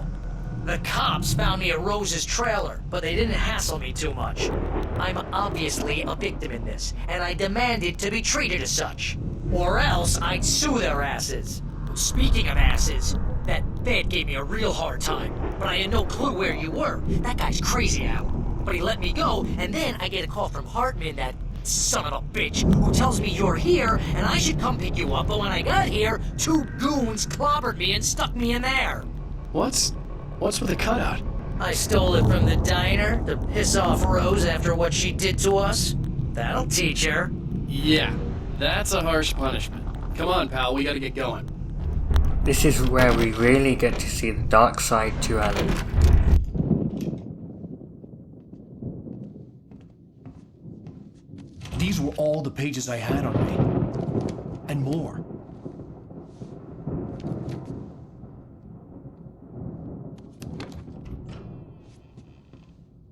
The cops found me at Rose's trailer, but they didn't hassle me too much. I'm obviously a victim in this, and I demanded to be treated as such. Or else I'd sue their asses. Speaking of asses, that Fed gave me a real hard time, but I had no clue where you were. That guy's crazy, Al. But he let me go, and then I get a call from Hartman, that son of a bitch, who tells me you're here, and I should come pick you up, but when I got here, 2 goons clobbered me and stuck me in there.
What's with the cutout?
I stole it from the diner to piss off Rose after what she did to us. That'll teach her.
Yeah, that's a harsh punishment. Come on, pal, we gotta get going.
This is where we really get to see the dark side to Alan.
These were all the pages I had on me. And more.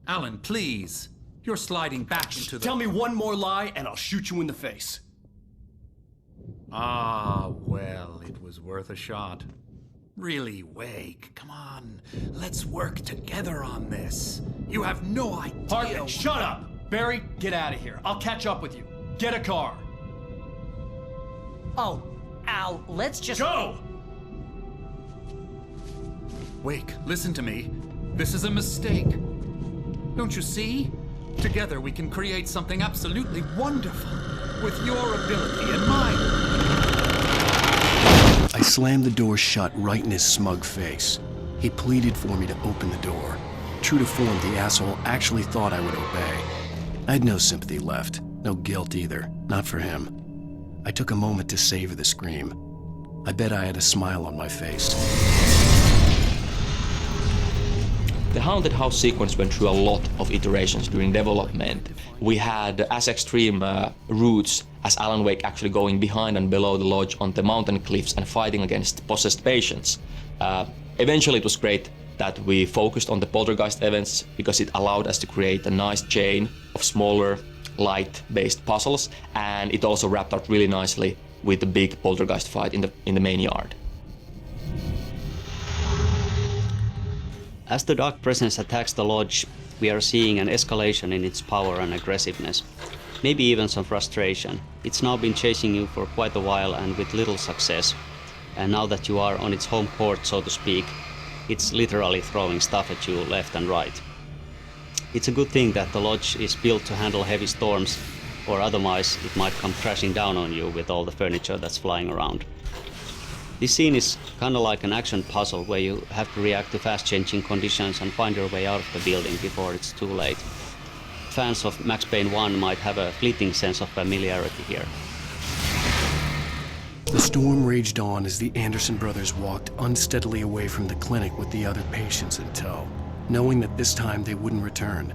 Alan, please. You're sliding back into the...
Tell me one more lie and I'll shoot you in the face.
Ah, well, it was worth a shot. Really, Wake, come on. Let's work together on this. You have no idea...
Hartman, shut up! Barry, get out of here. I'll catch up with you. Get a car.
Oh, Al, let's just...
Go!
Wake, listen to me. This is a mistake. Don't you see? Together we can create something absolutely wonderful. With your ability and mine.
I slammed the door shut right in his smug face. He pleaded for me to open the door. True to form, the asshole actually thought I would obey. I had no sympathy left, no guilt either, not for him. I took a moment to savor the scream. I bet I had a smile on my face.
The Haunted House sequence went through a lot of iterations during development. We had as extreme routes as Alan Wake actually going behind and below the lodge on the mountain cliffs and fighting against possessed patients. Eventually it was great that we focused on the poltergeist events because it allowed us to create a nice chain of smaller, light-based puzzles, and it also wrapped up really nicely with the big poltergeist fight in the main yard.
As the Dark Presence attacks the lodge, we are seeing an escalation in its power and aggressiveness. Maybe even some frustration. It's now been chasing you for quite a while and with little success. And now that you are on its home court, so to speak, it's literally throwing stuff at you left and right. It's a good thing that the lodge is built to handle heavy storms, or otherwise it might come crashing down on you with all the furniture that's flying around. This scene is kinda like an action puzzle where you have to react to fast-changing conditions and find your way out of the building before it's too late. Fans of Max Payne 1 might have a fleeting sense of familiarity here.
The storm raged on as the Anderson brothers walked unsteadily away from the clinic with the other patients in tow, knowing that this time they wouldn't return.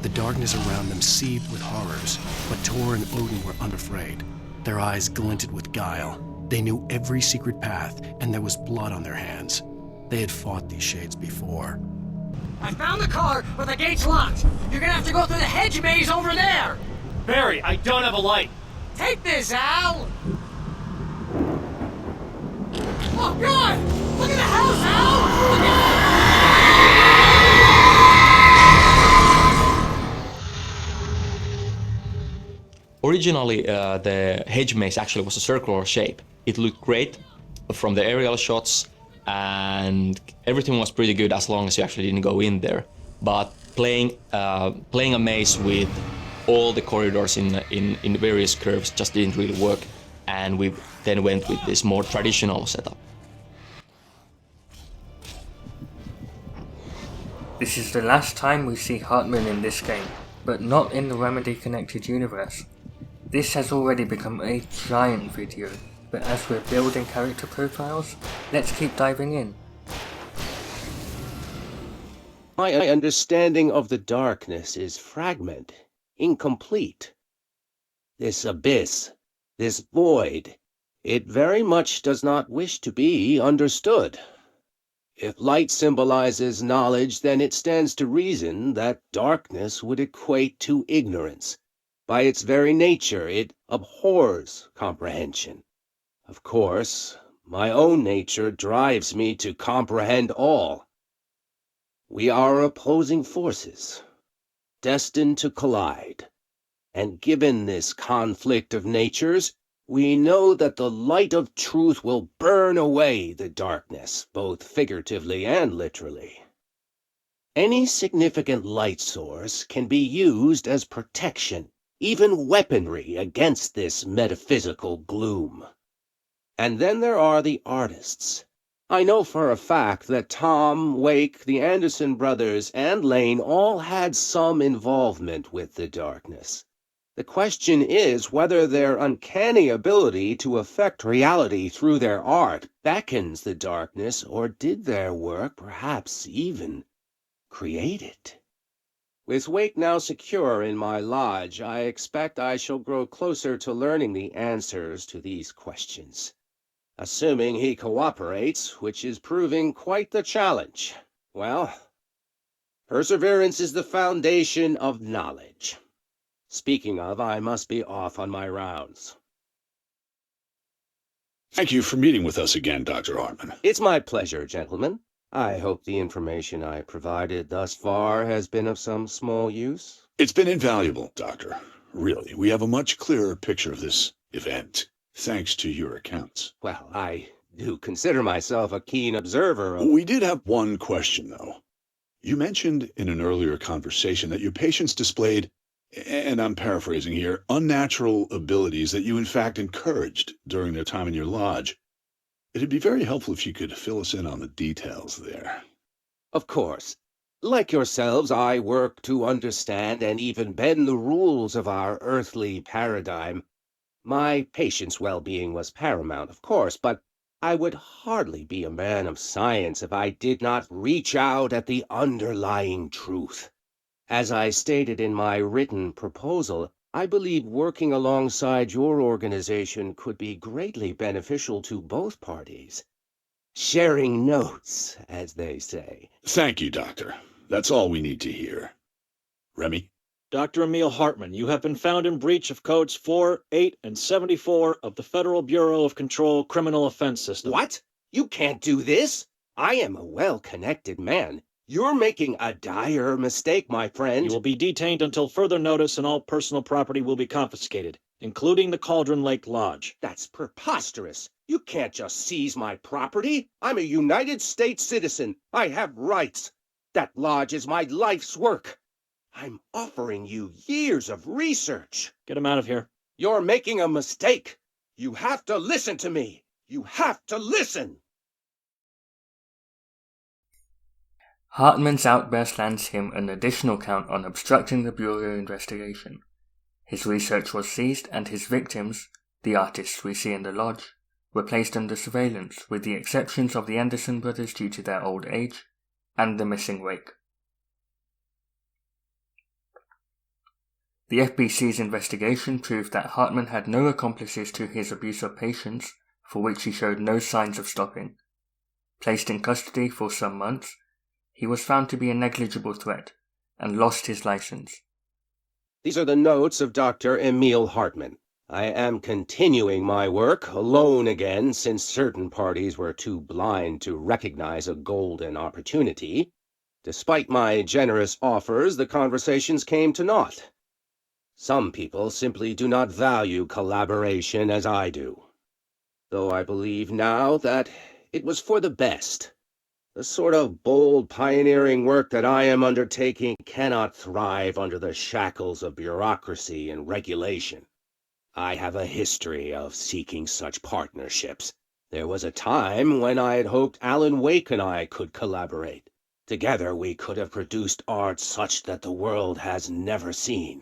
The darkness around them seethed with horrors, but Tor and Odin were unafraid. Their eyes glinted with guile. They knew every secret path, and there was blood on their hands. They had fought these shades before.
I found the car, but the gate's locked. You're gonna have to go through the hedge maze over there.
Barry, I don't have a light.
Take this, Al. Oh, God! Look at the house, Al! Look at...
Originally, the hedge maze actually was a circular shape. It looked great from the aerial shots, and everything was pretty good as long as you actually didn't go in there. But playing a maze with all the corridors in various curves just didn't really work, and we then went with this more traditional setup.
This is the last time we see Hartman in this game, but not in the Remedy Connected Universe. This has already become a giant video, but as we're building character profiles, let's keep diving in.
My understanding of the darkness is fragmented, incomplete. This abyss, this void, It very much does not wish to be understood. If light symbolizes knowledge, then it stands to reason that darkness would equate to ignorance. By its very nature, it abhors comprehension. Of course, my own nature drives me to comprehend all. We are opposing forces, destined to collide. And given this conflict of natures, we know that the light of truth will burn away the darkness, both figuratively and literally. Any significant light source can be used as protection, even weaponry, against this metaphysical gloom. And then there are the artists. I know for a fact that Tom, Wake, the Anderson brothers, and Lane all had some involvement with the darkness. The question is whether their uncanny ability to affect reality through their art beckons the darkness, or did their work perhaps even create it? With Wake now secure in my lodge, I expect I shall grow closer to learning the answers to these questions. Assuming he cooperates, which is proving quite the challenge. Well, perseverance is the foundation of knowledge. Speaking of, I must be off on my rounds.
Thank you for meeting with us again, Dr. Hartman.
It's my pleasure, gentlemen. I hope the information I provided thus far has been of some small use.
It's been invaluable, Doctor. Really, we have a much clearer picture of this event, thanks to your accounts.
Well, I do consider myself a keen observer of...
We did have one question, though. You mentioned in an earlier conversation that your patients displayed, and I'm paraphrasing here, unnatural abilities that you in fact encouraged during their time in your lodge. It'd be very helpful if you could fill us in on the details there.
Of course. Like yourselves, I work to understand and even bend the rules of our earthly paradigm. My patient's well-being was paramount, of course, but I would hardly be a man of science if I did not reach out at the underlying truth. As I stated in my written proposal, I believe working alongside your organization could be greatly beneficial to both parties. Sharing notes, as they say.
Thank you, Doctor. That's all we need to hear. Remy?
Dr. Emil Hartman, you have been found in breach of Codes 4, 8, and 74 of the Federal Bureau of Control Criminal Offense System.
What? You can't do this! I am a well-connected man. You're making a dire mistake, my friend.
You will be detained until further notice, and all personal property will be confiscated, including the Cauldron Lake Lodge.
That's preposterous. You can't just seize my property. I'm a United States citizen. I have rights. That lodge is my life's work. I'm offering you years of research.
Get him out of here.
You're making a mistake. You have to listen to me. You have to listen.
Hartman's outburst lands him an additional count on obstructing the Bureau investigation. His research was seized and his victims, the artists we see in the lodge, were placed under surveillance with the exceptions of the Anderson brothers due to their old age and the missing Wake. The FBC's investigation proved that Hartman had no accomplices to his abuse of patients, for which he showed no signs of stopping. Placed in custody for some months, he was found to be a negligible threat and lost his license.
These are the notes of Dr. Emil Hartman. I am continuing my work alone again since certain parties were too blind to recognize a golden opportunity. Despite my generous offers, the conversations came to naught. Some people simply do not value collaboration as I do. Though I believe now that it was for the best. The sort of bold, pioneering work that I am undertaking cannot thrive under the shackles of bureaucracy and regulation. I have a history of seeking such partnerships. There was a time when I had hoped Alan Wake and I could collaborate. Together we could have produced art such that the world has never seen.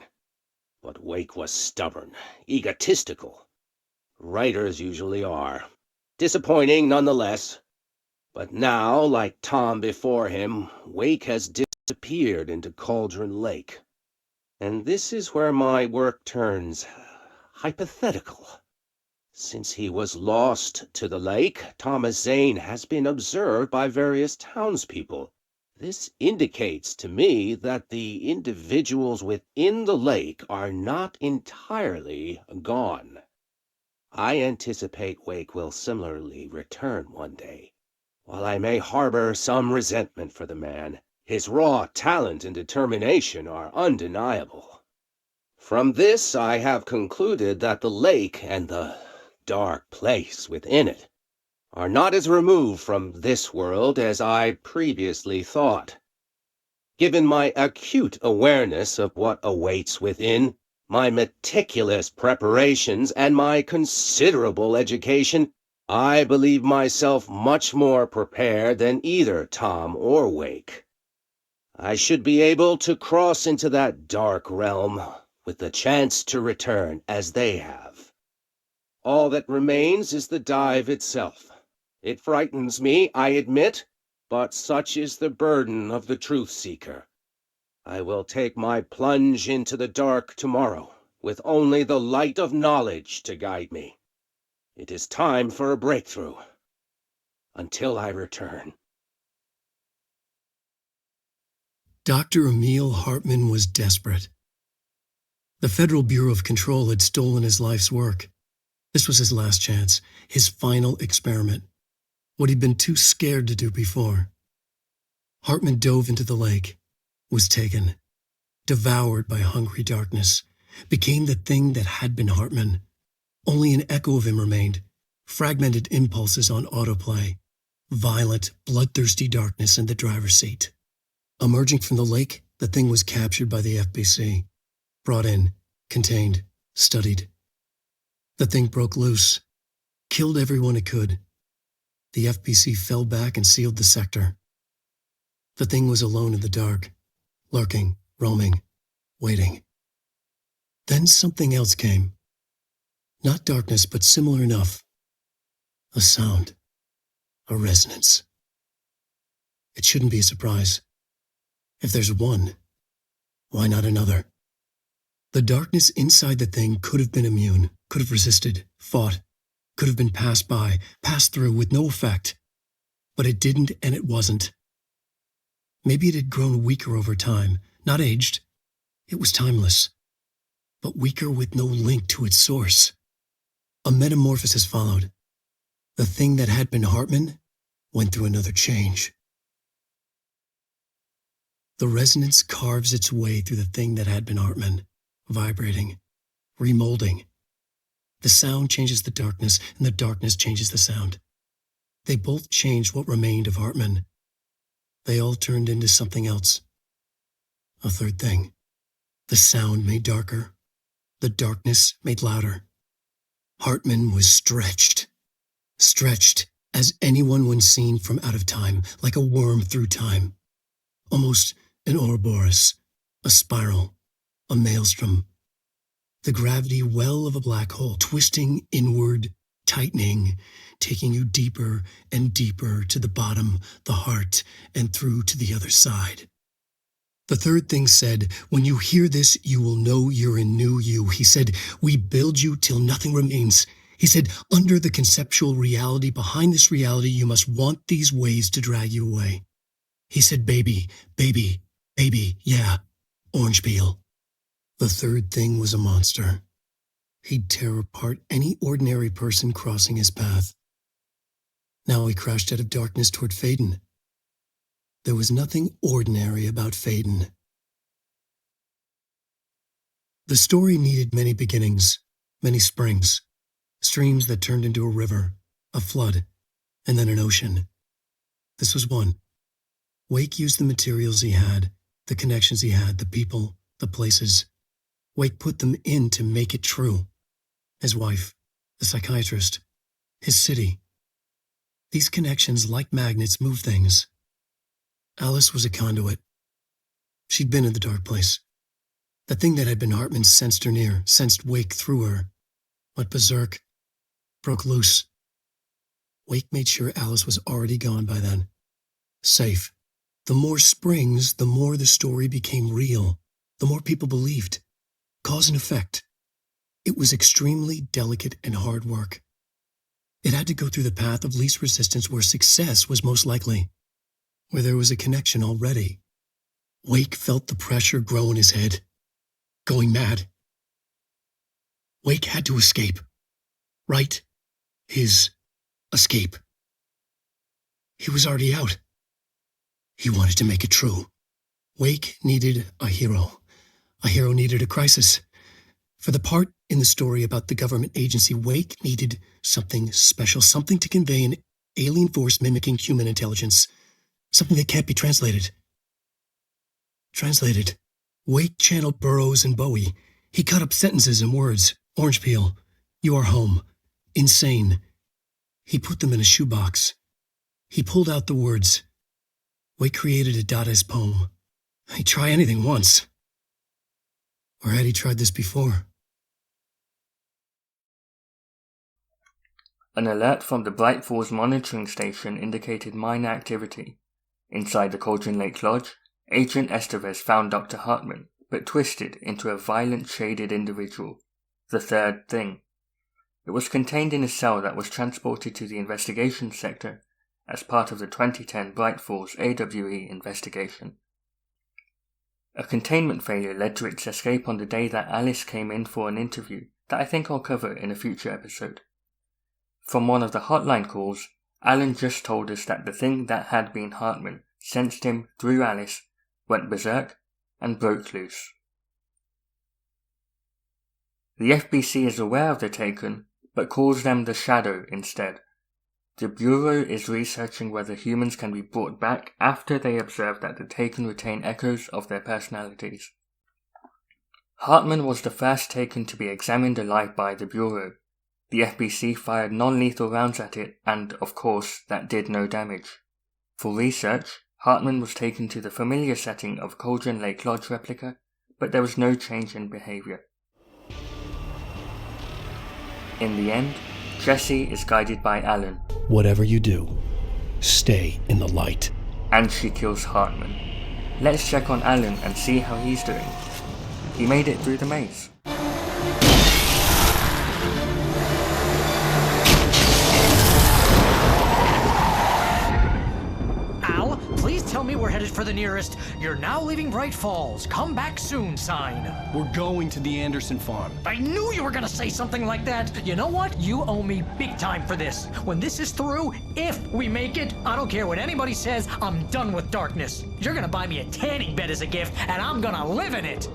But Wake was stubborn, egotistical. Writers usually are. Disappointing nonetheless. But now, like Tom before him, Wake has disappeared into Cauldron Lake. And this is where my work turns hypothetical. Since he was lost to the lake, Thomas Zane has been observed by various townspeople. This indicates to me that the individuals within the lake are not entirely gone. I anticipate Wake will similarly return one day. While I may harbor some resentment for the man, his raw talent and determination are undeniable. From this, I have concluded that the lake and the dark place within it are not as removed from this world as I previously thought. Given my acute awareness of what awaits within, my meticulous preparations, and my considerable education, I believe myself much more prepared than either Tom or Wake. I should be able to cross into that dark realm with the chance to return as they have. All that remains is the dive itself. It frightens me, I admit, but such is the burden of the truth-seeker. I will take my plunge into the dark tomorrow, with only the light of knowledge to guide me. It is time for a breakthrough. Until I return.
Dr. Emil Hartman was desperate. The Federal Bureau of Control had stolen his life's work. This was his last chance, his final experiment, what he'd been too scared to do before. Hartman dove into the lake, was taken, devoured by hungry darkness, became the thing that had been Hartman. Only an echo of him remained, fragmented impulses on autoplay, violent, bloodthirsty darkness in the driver's seat. Emerging from the lake, the thing was captured by the FBC, brought in, contained, studied. The thing broke loose, killed everyone it could. The FBC fell back and sealed the sector. The thing was alone in the dark, lurking, roaming, waiting. Then something else came. Not darkness, but similar enough. A sound. A resonance. It shouldn't be a surprise. If there's one, why not another? The darkness inside the thing could have been immune, could have resisted, fought, could have been passed by, passed through with no effect. But it didn't, and it wasn't. Maybe it had grown weaker over time, not aged. It was timeless, but weaker with no link to its source. A metamorphosis followed. The thing that had been Hartman went through another change. The resonance carves its way through the thing that had been Hartman, vibrating, remolding. The sound changes the darkness, and the darkness changes the sound. They both changed what remained of Hartman. They all turned into something else. A third thing. The sound made darker. The darkness made louder. Hartman was stretched as anyone when seen from out of time, like a worm through time. Almost an Ouroboros, a spiral, a maelstrom. The gravity well of a black hole, twisting inward, tightening, taking you deeper and deeper to the bottom, the heart, and through to the other side. The third thing said, when you hear this, you will know you're in new you. He said, we build you till nothing remains. He said, under the conceptual reality, behind this reality, you must want these waves to drag you away. He said, baby, baby, baby, yeah, orange peel. The third thing was a monster. He'd tear apart any ordinary person crossing his path. Now he crashed out of darkness toward Faden. There was nothing ordinary about Faden. The story needed many beginnings, many springs, streams that turned into a river, a flood, and then an ocean. This was one. Wake used the materials he had, the connections he had, the people, the places. Wake put them in to make it true. His wife, the psychiatrist, his city. These connections, like magnets, move things. Alice was a conduit. She'd been in the dark place. The thing that had been Hartman sensed her near, sensed Wake through her. Went berserk, broke loose. Wake made sure Alice was already gone by then. Safe. The more springs, the more the story became real, the more people believed. Cause and effect. It was extremely delicate and hard work. It had to go through the path of least resistance where success was most likely, where there was a connection already. Wake felt the pressure grow in his head, going mad. Wake had to escape. Right? His escape. He was already out. He wanted to make it true. Wake needed a hero. A hero needed a crisis. For the part in the story about the government agency, Wake needed something special, something to convey an alien force mimicking human intelligence, something that can't be translated. Translated. Wake channeled Burroughs and Bowie. He cut up sentences and words. Orange peel. You are home. Insane. He put them in a shoebox. He pulled out the words. Wake created a Dadaist poem. He'd try anything once. Or had he tried this before?
An alert from the Bright Falls monitoring station indicated minor activity. Inside the Cauldron Lake Lodge, Agent Estevez found Dr. Hartman, but twisted into a violent, shaded individual, the third thing. It was contained in a cell that was transported to the investigation sector as part of the 2010 Bright Falls AWE investigation. A containment failure led to its escape on the day that Alice came in for an interview that I think I'll cover in a future episode. From one of the hotline calls, Alan just told us that the thing that had been Hartman sensed him through Alice, went berserk, and broke loose. The FBC is aware of the Taken, but calls them the Shadow instead. The Bureau is researching whether humans can be brought back after they observe that the Taken retain echoes of their personalities. Hartman was the first Taken to be examined alive by the Bureau. The FBC fired non-lethal rounds at it, and, of course, that did no damage. For research, Hartman was taken to the familiar setting of Cauldron Lake Lodge replica, but there was no change in behavior. In the end, Jessie is guided by Alan.
Whatever you do, stay in the light.
And she kills Hartman. Let's check on Alan and see how he's doing. He made it through the maze.
Al, please tell me we're headed for the nearest "You're now leaving Bright Falls. Come back soon" sign.
We're going to the Anderson farm.
I knew you were gonna say something like that. You know what? You owe me big time for this. When this is through, if we make it, I don't care what anybody says, I'm done with darkness. You're gonna buy me a tanning bed as a gift, and I'm gonna live in it.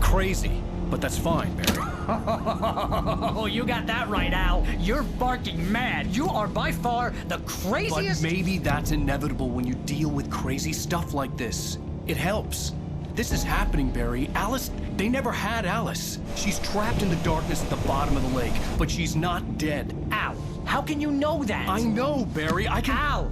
Crazy, but that's fine, Barry.
Oh, you got that right, Al. You're barking mad. You are by far the craziest.
But maybe that's inevitable when you deal with crazy stuff like this. It helps. This is happening, Barry. Alice, they never had Alice. She's trapped in the darkness at the bottom of the lake, but she's not dead.
Al, how can you know that?
I know, Barry. I can...
Al,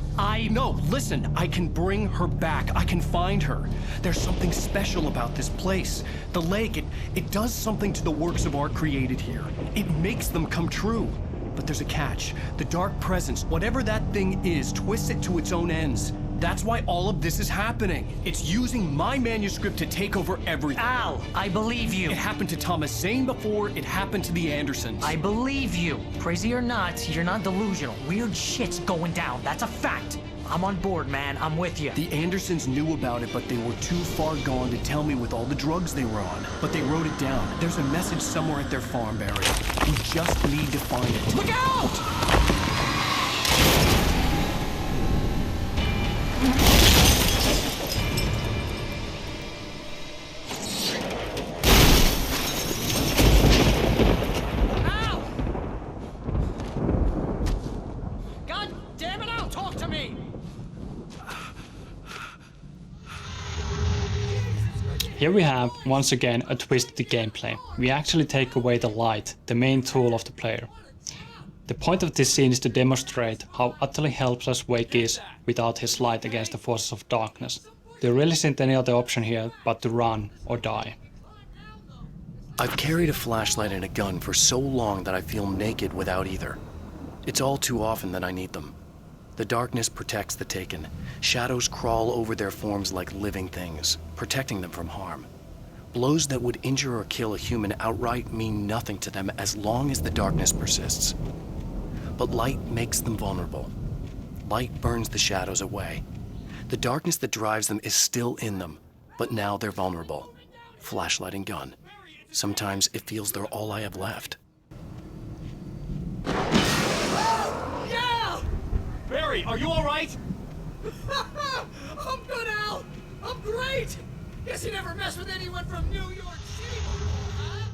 No, listen. I can bring her back. I can find her. There's something special about this place. The lake, it does something to the works of art created here. It makes them come true. But there's a catch. The dark presence, whatever that thing is, twists it to its own ends. That's why all of this is happening. It's using my manuscript to take over everything.
Al, I believe you.
It happened to Thomas Zane before, it happened to the Andersons.
I believe you. Crazy or not, you're not delusional. Weird shit's going down. That's a fact. I'm on board, man. I'm with you.
The Andersons knew about it, but they were too far gone to tell me with all the drugs they were on. But they wrote it down. There's a message somewhere at their farm, Barry. We just need to find it.
Look out!
Here we have, once again, a twist to the gameplay. We actually take away the light, the main tool of the player. The point of this scene is to demonstrate how utterly helpless Wake is without his light against the forces of darkness. There really isn't any other option here but to run or die.
I've carried a flashlight and a gun for so long that I feel naked without either. It's all too often that I need them. The darkness protects the taken. Shadows crawl over their forms like living things, protecting them from harm. Blows that would injure or kill a human outright mean nothing to them as long as the darkness persists. But light makes them vulnerable. Light burns the shadows away. The darkness that drives them is still in them, but now they're vulnerable. Flashlight and gun. Sometimes it feels they're all I have left.
Yeah! Barry, are you all right? I'm good, Al. I'm great. Guess you never mess with anyone from New York City before, huh?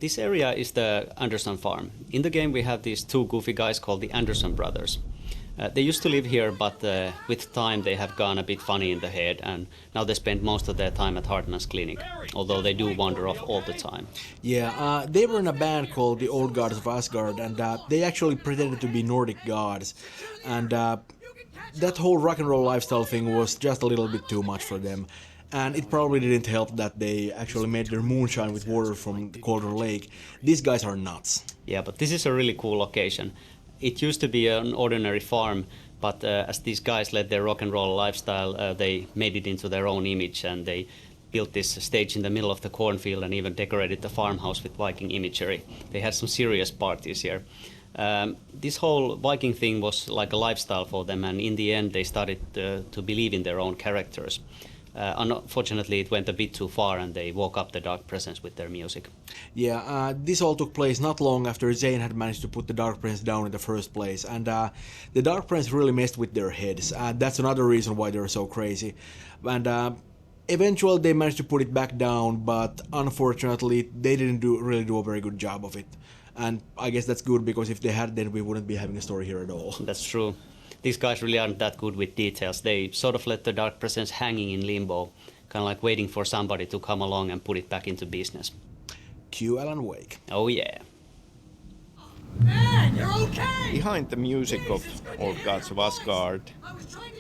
This area is the Anderson farm. In the game we have these two goofy guys called the Anderson brothers. They used to live here, but with time they have gone a bit funny in the head, and now they spend most of their time at Hartman's clinic, although they do wander off all the time.
Yeah, they were in a band called the Old Gods of Asgard, and they actually pretended to be Nordic gods. And that whole rock and roll lifestyle thing was just a little bit too much for them. And it probably didn't help that they actually made their moonshine with water from the Cauldron Lake. These guys are nuts.
Yeah, but this is a really cool location. It used to be an ordinary farm, but as these guys led their rock and roll lifestyle, they made it into their own image, and they built this stage in the middle of the cornfield and even decorated the farmhouse with Viking imagery. They had some serious parties here. This whole Viking thing was like a lifestyle for them, and in the end they started to believe in their own characters. Unfortunately, it went a bit too far, and they woke up the Dark Presence with their music.
Yeah, this all took place not long after Zane had managed to put the Dark Presence down in the first place, and the Dark Presence really messed with their heads. That's another reason why they're so crazy. And eventually they managed to put it back down, but unfortunately they didn't really do a very good job of it. And I guess that's good, because if they had, then we wouldn't be having a story here at all.
That's true. These guys really aren't that good with details. They sort of let the Dark Presence hanging in limbo, kind of like waiting for somebody to come along and put it back into business.
Cue Alan Wake.
Oh yeah.
Man, you're okay!
Behind the music of Old Gods of Asgard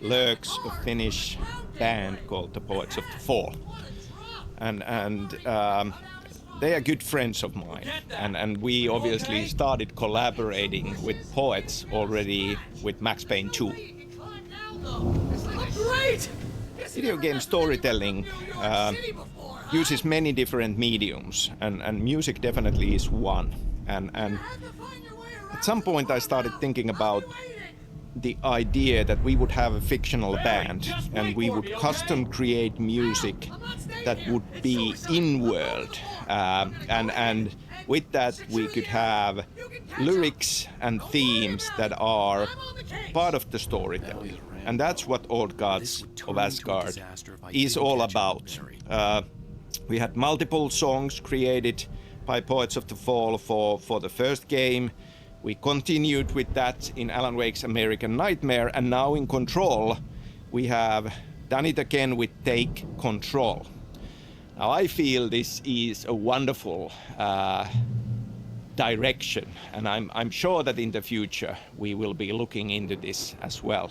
lurks a Finnish band called the Poets of the Fall. And they are good friends of mine, and we obviously started collaborating with poets already with Max Payne 2.
Great!
Video game storytelling uses many different mediums, and music definitely is one. And at some point I started thinking about the idea that we would have a fictional band and we would custom create music that would be in-world, and with that we could have lyrics and themes that are part of the storytelling, and that's what Old Gods of Asgard is all about. We had multiple songs created by Poets of the Fall for the first game. We continued with that in Alan Wake's American Nightmare, and now in Control we have done it again with Take Control. Now I feel this is a wonderful direction, and I'm sure that in the future we will be looking into this as well.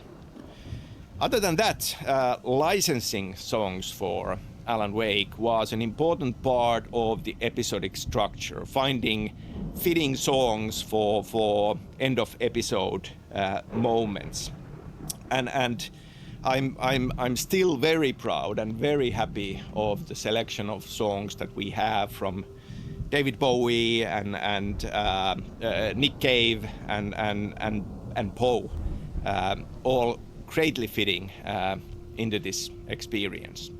Other than that, licensing songs for Alan Wake was an important part of the episodic structure, finding fitting songs for end of episode moments, and I'm still very proud and very happy of the selection of songs that we have from David Bowie and Nick Cave and Poe, all greatly fitting into this experience.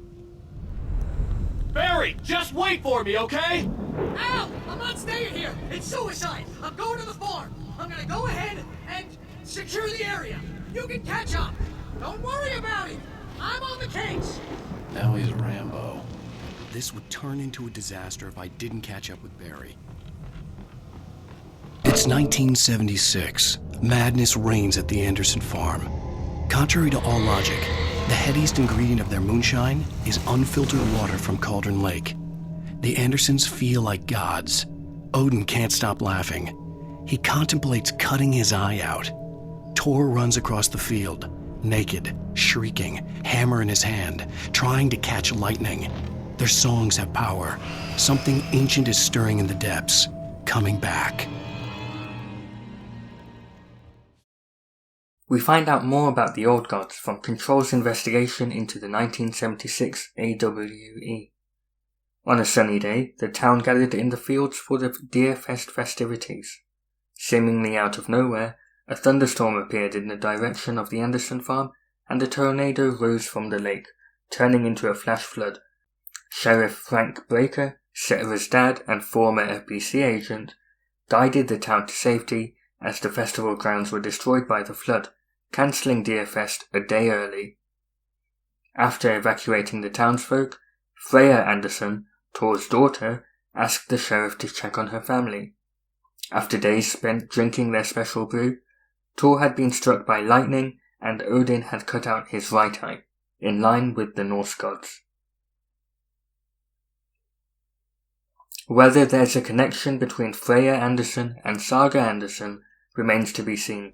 Barry, just wait for me, okay? Al, I'm not staying here. It's suicide. I'm going to the farm. I'm gonna go ahead and secure the area. You can catch up. Don't worry about it. I'm on the case.
Now he's Rambo. This would turn into a disaster if I didn't catch up with Barry. It's 1976. Madness reigns at the Anderson farm. Contrary to all logic, the headiest ingredient of their moonshine is unfiltered water from Cauldron Lake. The Andersons feel like gods. Odin can't stop laughing. He contemplates cutting his eye out. Tor runs across the field, naked, shrieking, hammer in his hand, trying to catch lightning. Their songs have power. Something ancient is stirring in the depths, coming back.
We find out more about the Old Gods from Control's investigation into the 1976 AWE. On a sunny day, the town gathered in the fields for the Deer Fest festivities. Seemingly out of nowhere, a thunderstorm appeared in the direction of the Anderson farm, and a tornado rose from the lake, turning into a flash flood. Sheriff Frank Breaker, Sarah's dad and former FBC agent, guided the town to safety as the festival grounds were destroyed by the flood, cancelling Deer Fest a day early. After evacuating the townsfolk, Freya Anderson, Tor's daughter, asked the sheriff to check on her family. After days spent drinking their special brew, Tor had been struck by lightning and Odin had cut out his right eye, in line with the Norse gods. Whether there's a connection between Freya Anderson and Saga Anderson remains to be seen.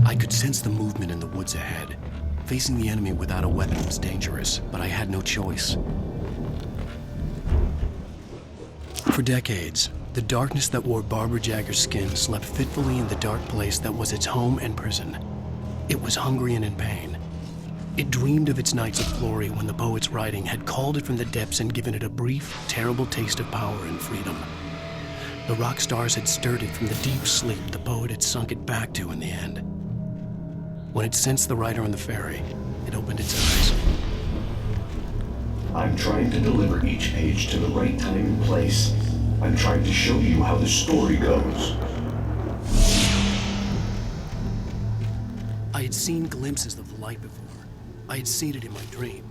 I could sense the movement in the woods ahead. Facing the enemy without a weapon was dangerous, but I had no choice. For decades, the darkness that wore Barbara Jagger's skin slept fitfully in the dark place that was its home and prison. It was hungry and in pain. It dreamed of its nights of glory when the poet's writing had called it from the depths and given it a brief, terrible taste of power and freedom. The rock stars had stirred it from the deep sleep the poet had sunk it back to in the end. When it sensed the writer on the ferry, it opened its eyes.
I'm trying to deliver each page to the right time and place. I'm trying to show you how the story goes.
I had seen glimpses of the light before. I had seen it in my dream.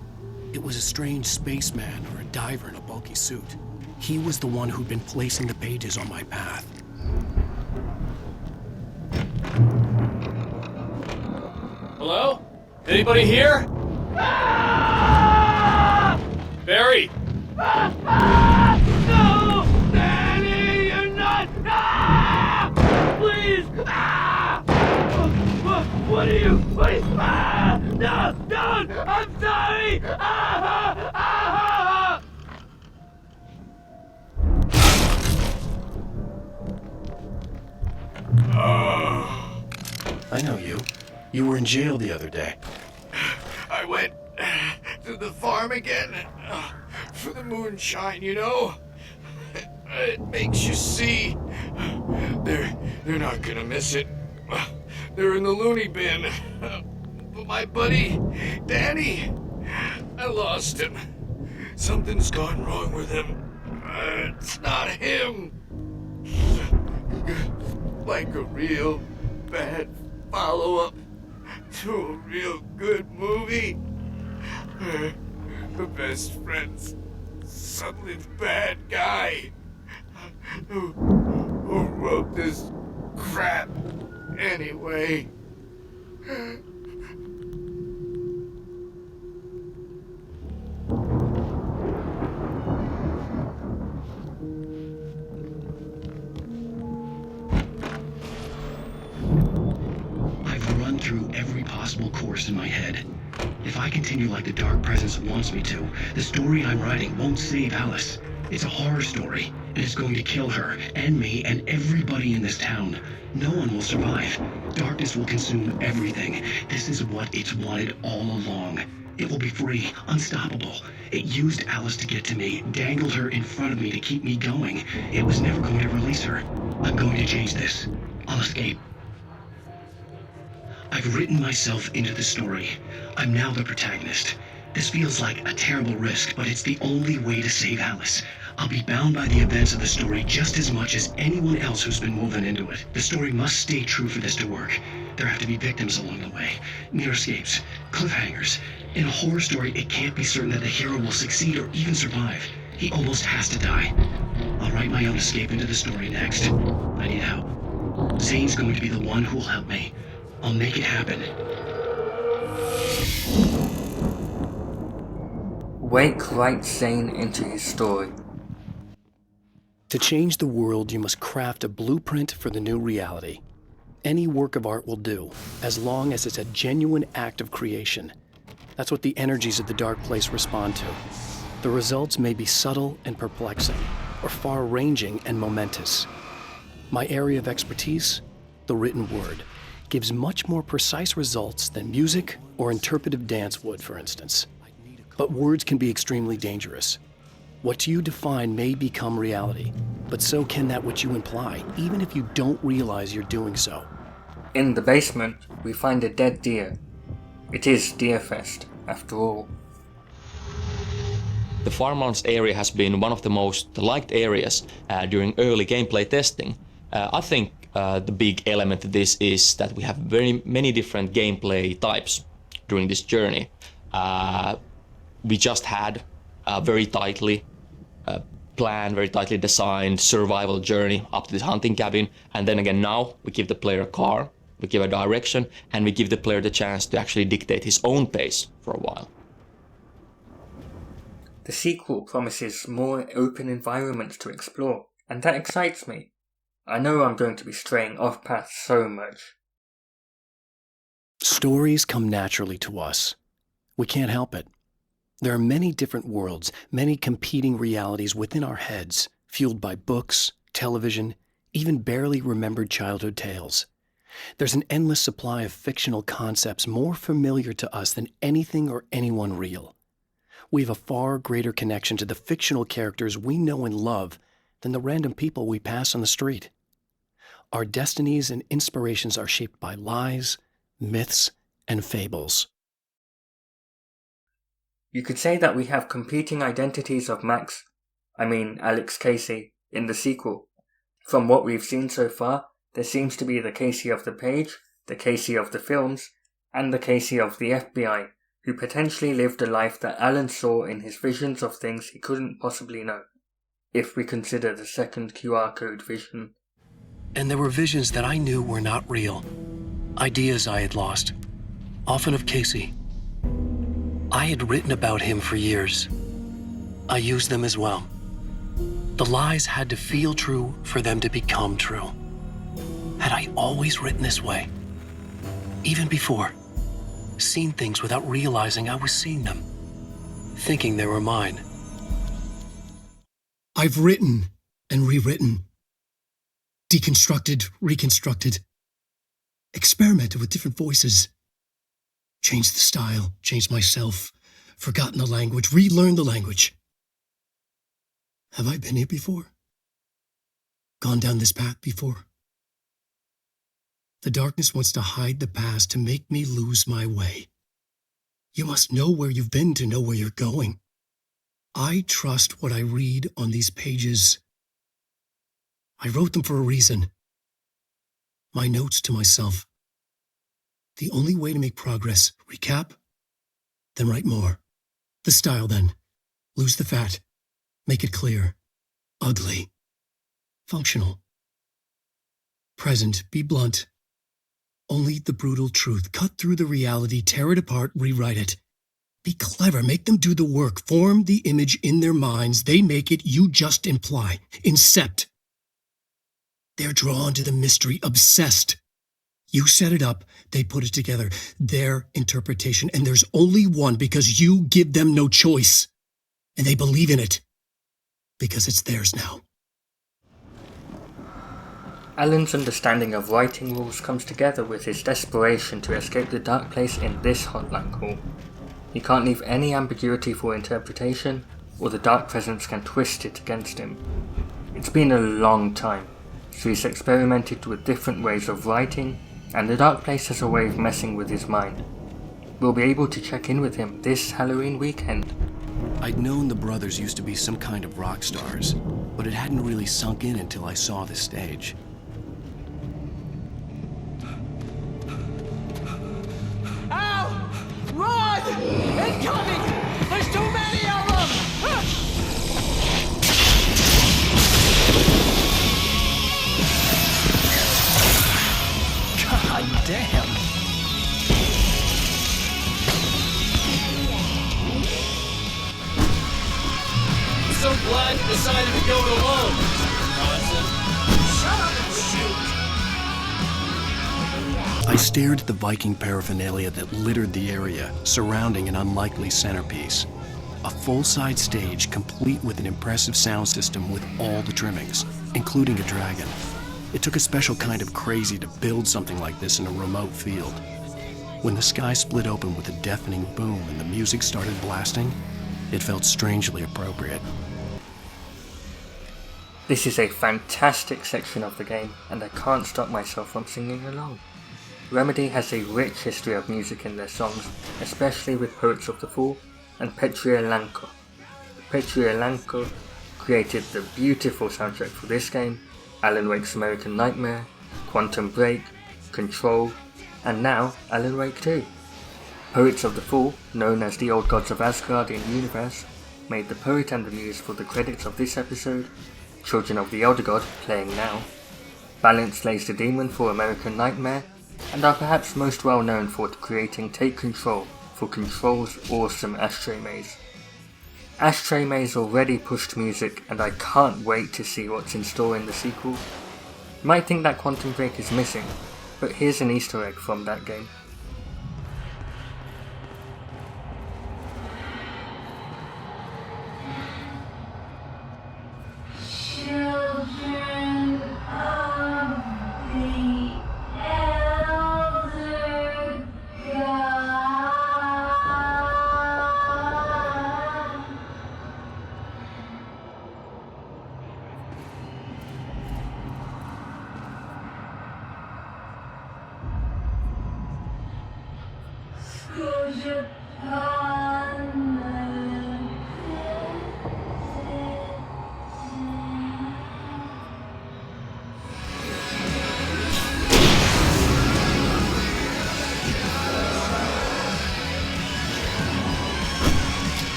It was a strange spaceman or a diver in a bulky suit. He was the one who'd been placing the pages on my path.
Hello? Anybody here? Barry!
No! Danny, you're not! Please! What are you? No! Don't! I'm sorry!
I know you. You were in jail the other day.
I went to the farm again for the moonshine, you know? It makes you see. They're not gonna miss it. They're in the loony bin. But my buddy, Danny, I lost him. Something's gone wrong with him. It's not him. Like a real bad follow-up to a real good movie. The best friend's suddenly the bad guy who wrote this crap anyway.
I've run through every possible course in my head. If I continue like the Dark Presence wants me to, the story I'm writing won't save Alice. It's a horror story, and it's going to kill her, and me, and everybody in this town. No one will survive. Darkness will consume everything. This is what it's wanted all along. It will be free, unstoppable. It used Alice to get to me, dangled her in front of me to keep me going. It was never going to release her. I'm going to change this. I'll escape. I've written myself into the story. I'm now the protagonist. This feels like a terrible risk, but it's the only way to save Alice. I'll be bound by the events of the story just as much as anyone else who's been woven into it. The story must stay true for this to work. There have to be victims along the way, near escapes, cliffhangers. In a horror story, it can't be certain that the hero will succeed or even survive. He almost has to die. I'll write my own escape into the story next. I need help. Zane's going to be the one who'll help me. I'll make it happen.
Wake writes Zane into his story.
To change the world, you must craft a blueprint for the new reality. Any work of art will do, as long as it's a genuine act of creation. That's what the energies of the dark place respond to. The results may be subtle and perplexing, or far-ranging and momentous. My area of expertise, the written word, gives much more precise results than music or interpretive dance would, for instance. But words can be extremely dangerous. What you define may become reality, but so can that which you imply, even if you don't realize you're doing so.
In the basement, we find a dead deer. It is Deerfest, after all.
The farmlands area has been one of the most liked areas during early gameplay testing. I think the big element of this is that we have very many different gameplay types during this journey. We just had a very tightly planned, very tightly designed survival journey up to this hunting cabin, and then again now we give the player a car, we give a direction, and we give the player the chance to actually dictate his own pace for a while.
The sequel promises more open environments to explore, and that excites me. I know I'm going to be straying off path so much.
Stories come naturally to us. We can't help it. There are many different worlds, many competing realities within our heads, fueled by books, television, even barely remembered childhood tales. There's an endless supply of fictional concepts more familiar to us than anything or anyone real. We have a far greater connection to the fictional characters we know and love than the random people we pass on the street. Our destinies and inspirations are shaped by lies, myths, and fables.
You could say that we have competing identities of Alex Casey, in the sequel. From what we've seen so far, there seems to be the Casey of the page, the Casey of the films, and the Casey of the FBI, who potentially lived a life that Alan saw in his visions of things he couldn't possibly know, if we consider the second QR code vision.
And there were visions that I knew were not real, ideas I had lost, often of Casey. I had written about him for years. I used them as well. The lies had to feel true for them to become true. Had I always written this way? Even before? Seen things without realizing I was seeing them, thinking they were mine.
I've written and rewritten, deconstructed, reconstructed, experimented with different voices, changed the style, changed myself, forgotten the language, relearned the language. Have I been here before? Gone down this path before? The darkness wants to hide the past to make me lose my way. You must know where you've been to know where you're going. I trust what I read on these pages. I wrote them for a reason. My notes to myself. The only way to make progress, recap, then write more. The style then, lose the fat, make it clear, ugly, functional. Present, be blunt. Only the brutal truth. Cut through the reality, tear it apart, rewrite it. Be clever, make them do the work, form the image in their minds. They make it, you just imply. Incept. They're drawn to the mystery, obsessed. You set it up, they put it together. Their interpretation, and there's only one because you give them no choice. And they believe in it. Because it's theirs now.
Alan's understanding of writing rules comes together with his desperation to escape the dark place in this hotline call. He can't leave any ambiguity for interpretation, or the dark presence can twist it against him. It's been a long time, so he's experimented with different ways of writing, and the dark place has a way of messing with his mind. We'll be able to check in with him this Halloween weekend.
I'd known the brothers used to be some kind of rock stars, but it hadn't really sunk in until I saw the stage.
Ow! Run! Incoming! There's too many of them!
God damn!
I'm so glad you decided to go it alone, Mr. Johnson.
Shut up and shoot!
I stared at the Viking paraphernalia that littered the area, surrounding an unlikely centerpiece. A full-size stage complete with an impressive sound system with all the trimmings, including a dragon. It took a special kind of crazy to build something like this in a remote field. When the sky split open with a deafening boom and the music started blasting, it felt strangely appropriate.
This is a fantastic section of the game, and I can't stop myself from singing along. Remedy has a rich history of music in their songs, especially with Poets of the Fall and Petrielanko. Petrielanko created the beautiful soundtrack for this game, Alan Wake's American Nightmare, Quantum Break, Control, and now Alan Wake 2. Poets of the Fall, known as the Old Gods of Asgard in the universe, made the poet and the muse for the credits of this episode, Children of the Elder God playing now, Balance Slays the Demon for American Nightmare, and are perhaps most well known for creating Take Control for Control's awesome Ashtray Maze. Ashtray Maze already pushed music, and I can't wait to see what's in store in the sequel. You might think that Quantum Break is missing, but here's an Easter egg from that game.
Children of the Elder God.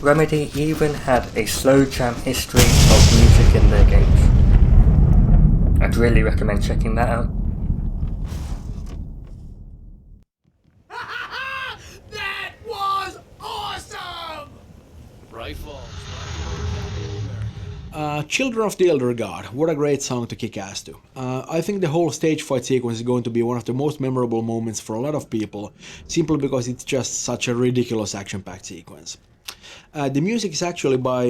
Remedy even had a slow jam history of music in their games. I'd really recommend checking that out.
That was awesome!
Rifle.
Children of the Elder God, what a great song to kick ass to. I think the whole stage fight sequence is going to be one of the most memorable moments for a lot of people, simply because it's just such a ridiculous action-packed sequence. The music is actually by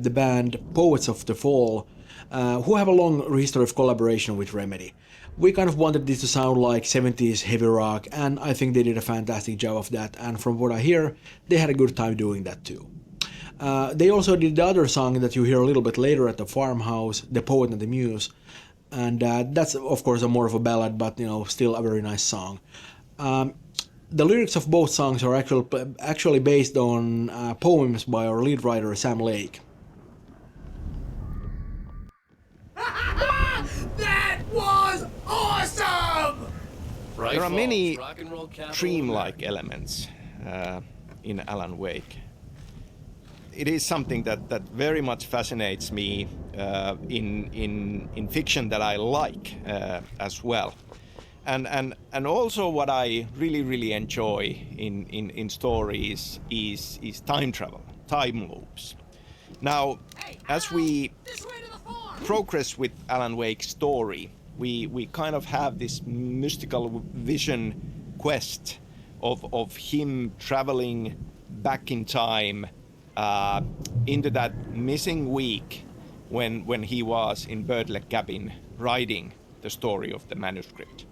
the band Poets of the Fall, who have a long history of collaboration with Remedy. We kind of wanted this to sound like 70s heavy rock, and I think they did a fantastic job of that, and from what I hear, they had a good time doing that too. They also did the other song that you hear a little bit later at the farmhouse, The Poet and the Muse, and that's of course a more of a ballad, but still a very nice song. The lyrics of both songs are actually based on poems by our lead writer Sam Lake.
That was awesome!
There are many dreamlike elements in Alan Wake. It is something that very much fascinates me in fiction that I like as well. And also what I really enjoy in stories is time travel, time loops. Now, as we progress with Alan Wake's story, we kind of have this mystical vision quest of him traveling back in time into that missing week when he was in Birdleg cabin writing the story of the manuscript.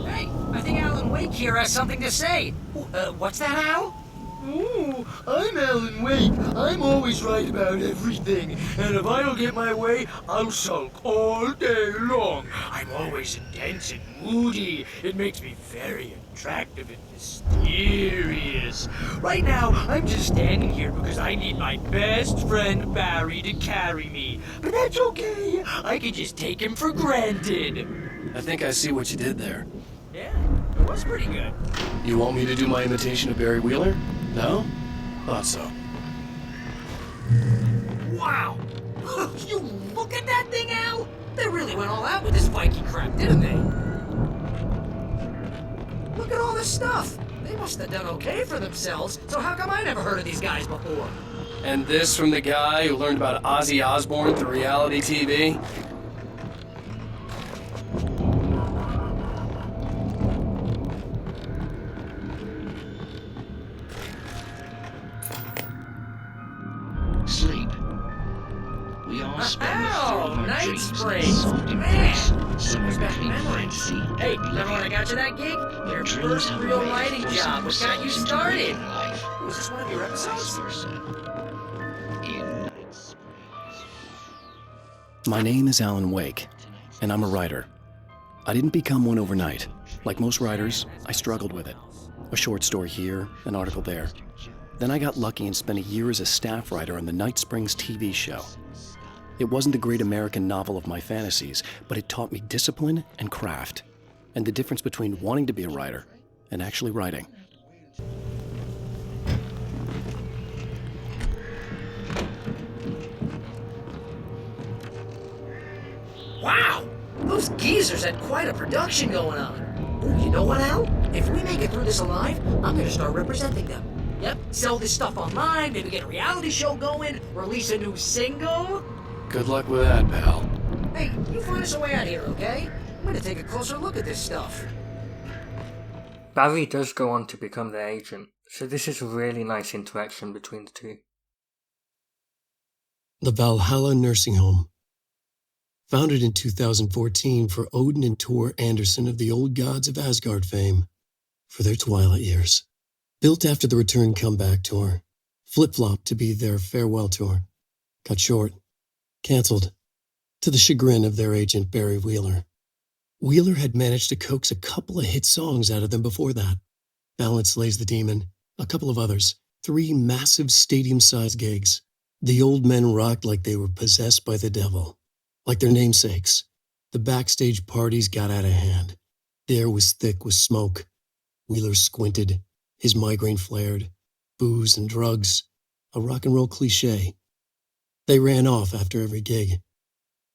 Hey, I think Alan Wake here has something to say. What's that, Al?
Ooh, I'm Alan Wake. I'm always right about everything. And if I don't get my way, I'll sulk all day long. I'm always intense and moody. It makes me very attractive and mysterious. Right now, I'm just standing here because I need my best friend Barry to carry me. But that's okay. I can just take him for granted.
I think I see what you did there.
Yeah, it was pretty good.
You want me to do my imitation of Barry Wheeler? No? Thought so.
Wow! You look at that thing, Al! They really went all out with this Viking crap, didn't they? stuff. They must have done okay for themselves, so how come I never heard of these guys before?
And this from the guy who learned about Ozzy Osbourne through reality TV?
Sleep. We all spend the thrill of our
Night
dreams in a
springs.
soft
Man,
embrace, somewhere
brings back
between
memories.
fantasy
Hey,
and
remember when I got you that gig? Your
dreams
first
have a
real
way of
writing
forcing
job, which got you
themselves into
started.
waking life.
Was this one of your episodes?
My name is Alan Wake, and I'm a writer. I didn't become one overnight. Like most writers, I struggled with it. A short story here, an article there. Then I got lucky and spent a year as a staff writer on the Night Springs TV show. It wasn't the great American novel of my fantasies, but it taught me discipline and craft, and the difference between wanting to be a writer and actually writing.
Wow! Those geezers had quite a production going on. Ooh, you know what, Al? If we make it through this alive, I'm gonna start representing them. Yep, sell this stuff online, maybe get a reality show going, release a new single.
Good luck with that, pal.
Hey, you find us a way out here, okay? I'm gonna take a closer look at this stuff.
Barry does go on to become their agent, so this is a really nice interaction between the two.
The Valhalla Nursing Home. Founded in 2014 for Odin and Tor Anderson of the Old Gods of Asgard fame for their twilight years. Built after the Return Comeback Tour, flip-flopped to be their farewell tour. Cut short, cancelled, to the chagrin of their agent Barry Wheeler. Wheeler had managed to coax a couple of hit songs out of them before that. Balance Slays the Demon, a couple of others, 3 massive stadium-sized gigs. The old men rocked like they were possessed by the devil. Like their namesakes, the backstage parties got out of hand. The air was thick with smoke. Wheeler squinted, his migraine flared. Booze and drugs, a rock and roll cliche. They ran off after every gig.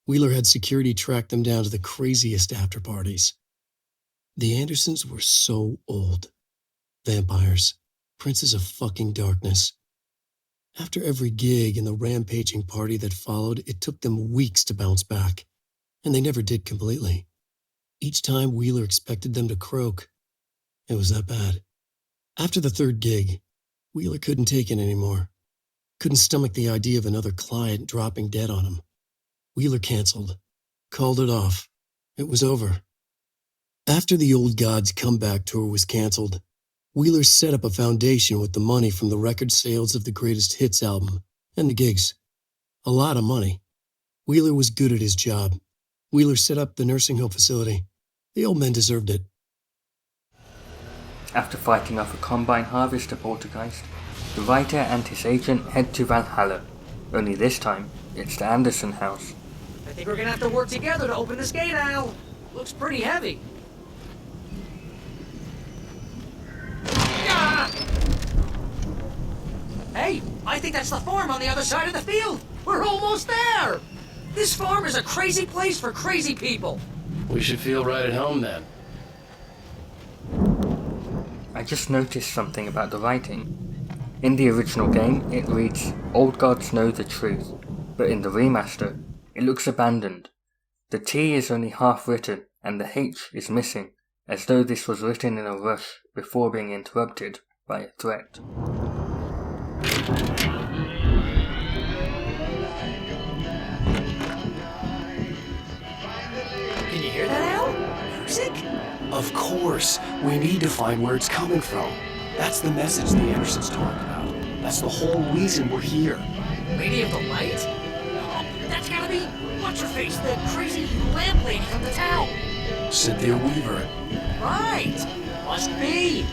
Wheeler had security track them down to the craziest after parties. The Andersons were so old. Vampires, princes of fucking darkness. After every gig and the rampaging party that followed, it took them weeks to bounce back. And they never did completely. Each time Wheeler expected them to croak. It was that bad. After the 3rd gig, Wheeler couldn't take it anymore. Couldn't stomach the idea of another client dropping dead on him. Wheeler canceled. Called it off. It was over. After the Old Gods comeback tour was canceled, Wheeler set up a foundation with the money from the record sales of the Greatest Hits album and the gigs. A lot of money. Wheeler was good at his job. Wheeler set up the nursing home facility. The old men deserved it.
After fighting off a combine harvest of poltergeist, the writer and his agent head to Valhalla, only this time it's the Anderson house.
I think we're gonna have to work together to open this gate, Al. Looks pretty heavy. Ah! Hey, I think that's the farm on the other side of the field. We're almost there. This farm is a crazy place for crazy people.
We should feel right at home then.
I just noticed something about the writing. In the original game, it reads, "Old gods know the truth," but in the remaster, it looks abandoned. The T is only half written and the H is missing, as though this was written in a rush before being interrupted by a threat.
Can you hear that, Al? Music?
Of course, we need to find where it's coming from. That's the message the Andersons talked about. That's the whole reason we're here.
Lady of the Light? Oh, that's gotta be, what's-her-face, the crazy lamp lady from the town.
Cynthia Weaver.
Right. Must be.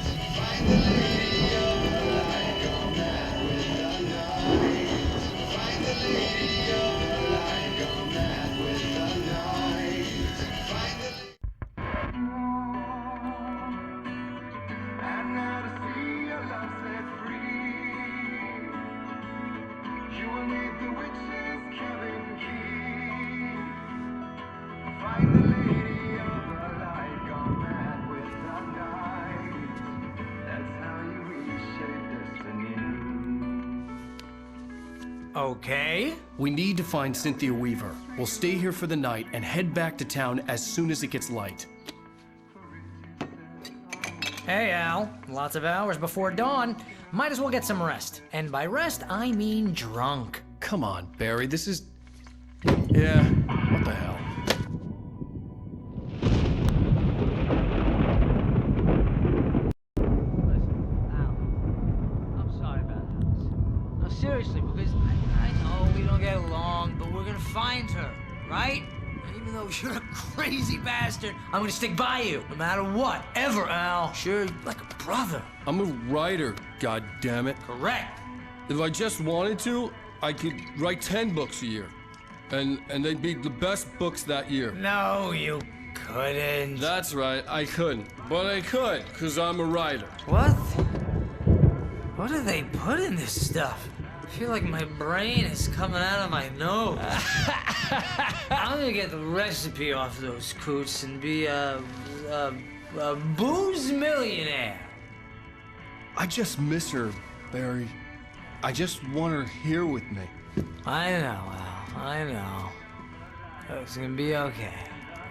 Okay.
We need to find Cynthia Weaver. We'll stay here for the night and head back to town as soon as it gets light.
Hey, Al. Lots of hours before dawn. Might as well get some rest. And by rest, I mean drunk.
Come on, Barry, this is... Yeah, what the hell?
Seriously, because I know we don't get along, but we're gonna find her, right? And even though you're a crazy bastard, I'm gonna stick by you, no matter what, ever, Al. Sure, like a brother.
I'm a writer, goddammit.
Correct.
If I just wanted to, I could write 10 books a year. And they'd be the best books that year.
No, you couldn't.
That's right, I couldn't. But I could, because I'm a writer.
What? What do they put in this stuff? I feel like my brain is coming out of my nose. I'm gonna get the recipe off those coots and be a booze millionaire.
I just miss her, Barry. I just want her here with me.
I know, Al. I know. It's gonna be okay.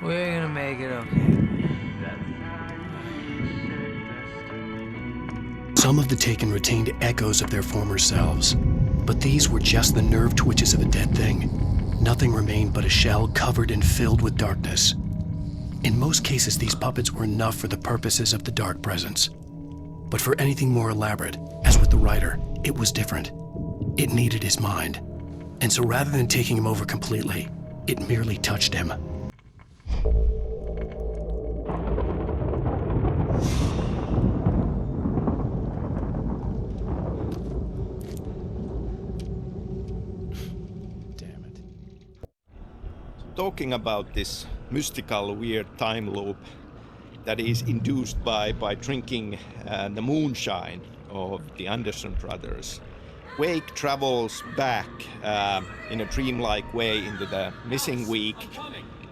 We're gonna make it okay.
Some of the Taken retained echoes of their former selves, but these were just the nerve twitches of a dead thing. Nothing remained but a shell covered and filled with darkness. In most cases, these puppets were enough for the purposes of the dark presence. But for anything more elaborate, as with the writer, it was different. It needed his mind. And so rather than taking him over completely, it merely touched him.
Talking about this mystical, weird time loop that is induced by drinking the moonshine of the Anderson brothers. Wake travels back in a dreamlike way into the missing week,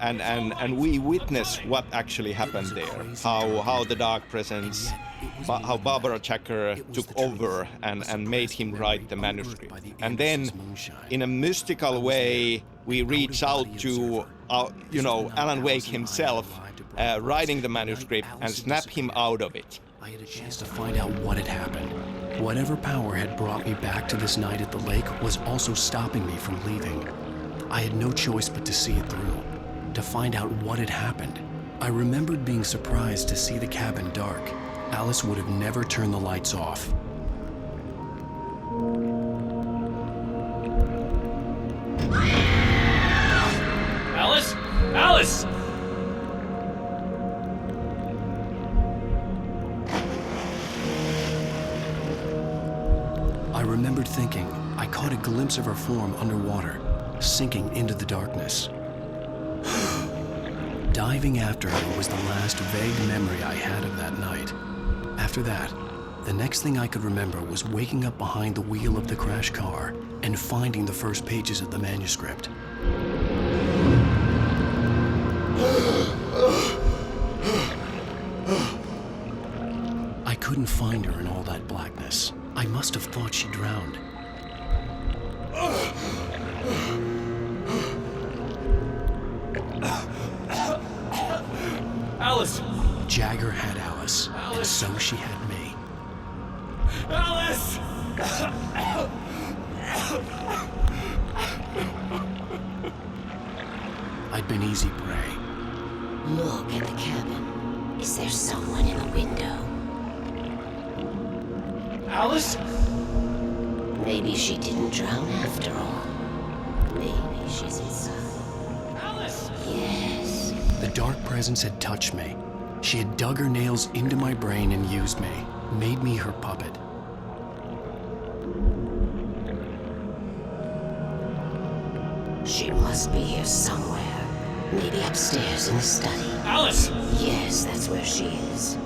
and we witness what actually happened there. How the dark presence, how Barbara Chacker took over and made him write the manuscript. And then, in a mystical way, we reach out to, Alan Wake himself, writing the manuscript and snap him out of it.
I had a chance to find out what had happened. Whatever power had brought me back to this night at the lake was also stopping me from leaving. I had no choice but to see it through, to find out what had happened. I remembered being surprised to see the cabin dark. Alice would have never turned the lights off.
Alice? Alice!
I remembered thinking I caught a glimpse of her form underwater, sinking into the darkness. Diving after her was the last vague memory I had of that night. After that, the next thing I could remember was waking up behind the wheel of the crash car and finding the first pages of the manuscript. I couldn't find her in all that blackness. I must have thought she drowned.
Alice!
Jagger had Alice, and so she had me.
Alice!
I'd been easy prey.
Look at the cabin. Is there someone in the window?
Alice?
Maybe she didn't drown after all. Maybe she's inside.
Alice!
Yes.
The dark presence had touched me. She had dug her nails into my brain and used me, made me her puppet.
She must be here somewhere. Maybe upstairs in the study.
Alice!
Yes, that's where she is.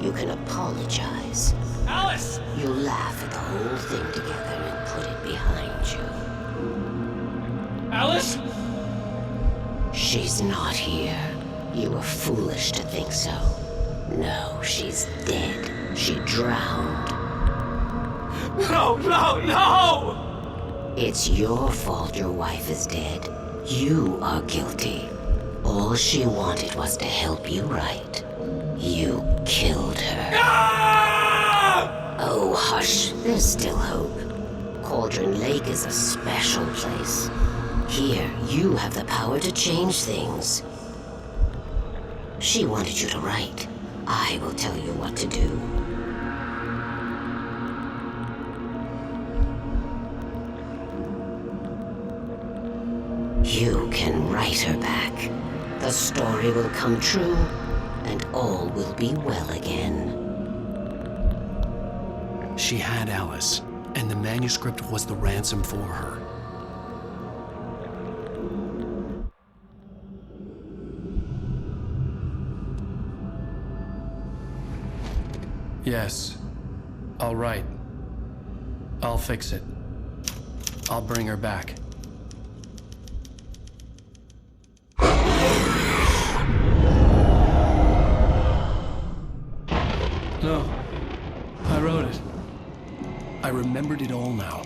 You can apologize.
Alice!
You'll laugh at the whole thing together and put it behind you.
Alice?
She's not here. You were foolish to think so. No, she's dead. She drowned.
No, no, no!
It's your fault your wife is dead. You are guilty. All she wanted was to help you right. You killed her. Oh, hush. There's still hope. Cauldron Lake is a special place. Here, you have the power to change things. She wanted you to write. I will tell you what to do. You can write her back. The story will come true, and all will be well again.
She had Alice, and the manuscript was the ransom for her. Yes. All right. I'll fix it. I'll bring her back. No. I wrote it. I remembered it all now.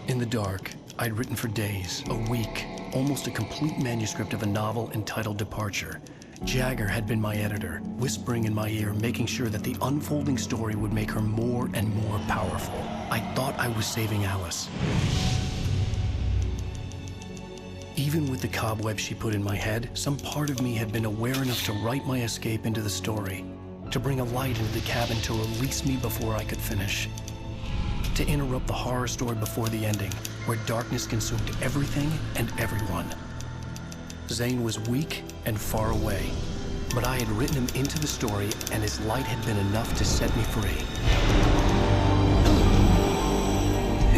In the dark, I'd written for days, a week, almost a complete manuscript of a novel entitled Departure. Jagger had been my editor, whispering in my ear, making sure that the unfolding story would make her more and more powerful. I thought I was saving Alice. Even with the cobweb she put in my head, some part of me had been aware enough to write my escape into the story, to bring a light into the cabin to release me before I could finish, to interrupt the horror story before the ending, where darkness consumed everything and everyone. Zane was weak and far away, but I had written him into the story, and his light had been enough to set me free.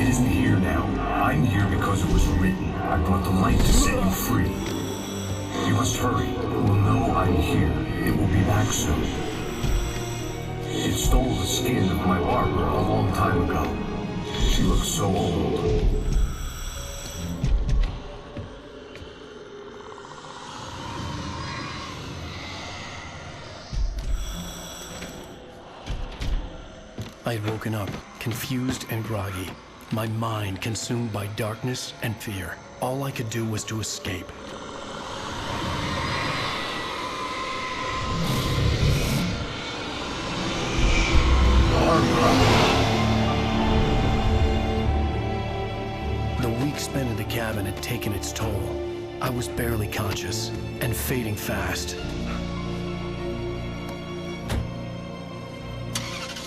It isn't here now. I'm here because it was written. I brought the light to set you free. You must hurry. It will know I'm here. It will be back soon. It stole the skin of my barber a long time ago. She looks so old.
I had woken up, confused and groggy, my mind consumed by darkness and fear. All I could do was to escape. The week spent in the cabin had taken its toll. I was barely conscious and fading fast.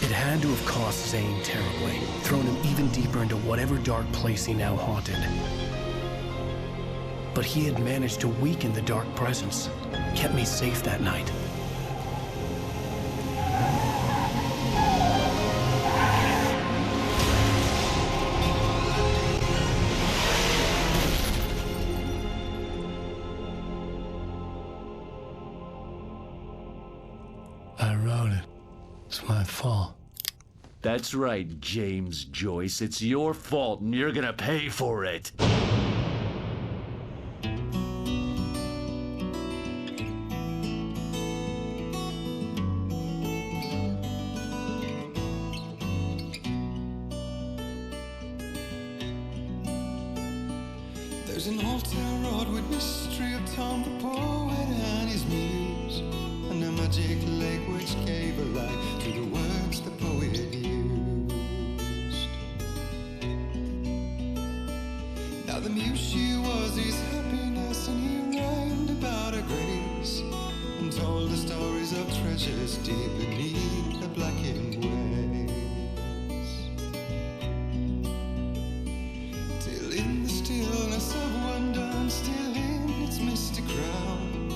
It had to have cost Zane terribly, thrown him even deeper into whatever dark place he now haunted. But he had managed to weaken the dark presence, kept me safe that night.
I wrote it. It's my fault.
That's right, James Joyce. It's your fault, and you're gonna pay for it.
There's an old town road with mystery of Tom the poet and his muse, and a magic lake which gave a light to the words the poet used. Now the muse she was his happiness, and he rhymed about her grace, and told the stories of treasures deep beneath the blackened waves. Till in the stillness of wonder, and still in its mystic crown,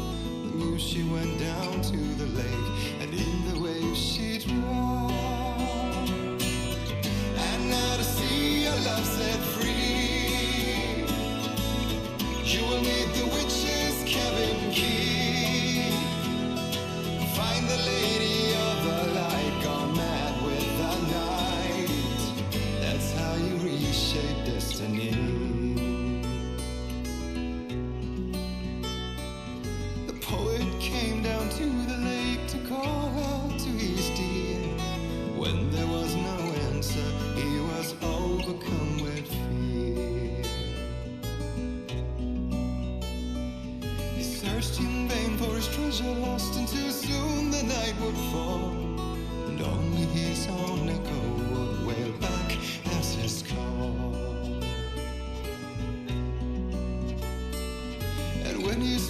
the muse she went down to the lake, and in the waves she drowned. And now to see your love set free, you will need the witch's cabin key. Find the lady of the light, gone mad with the night. That's how you reshape destiny. The poet came down to the lake to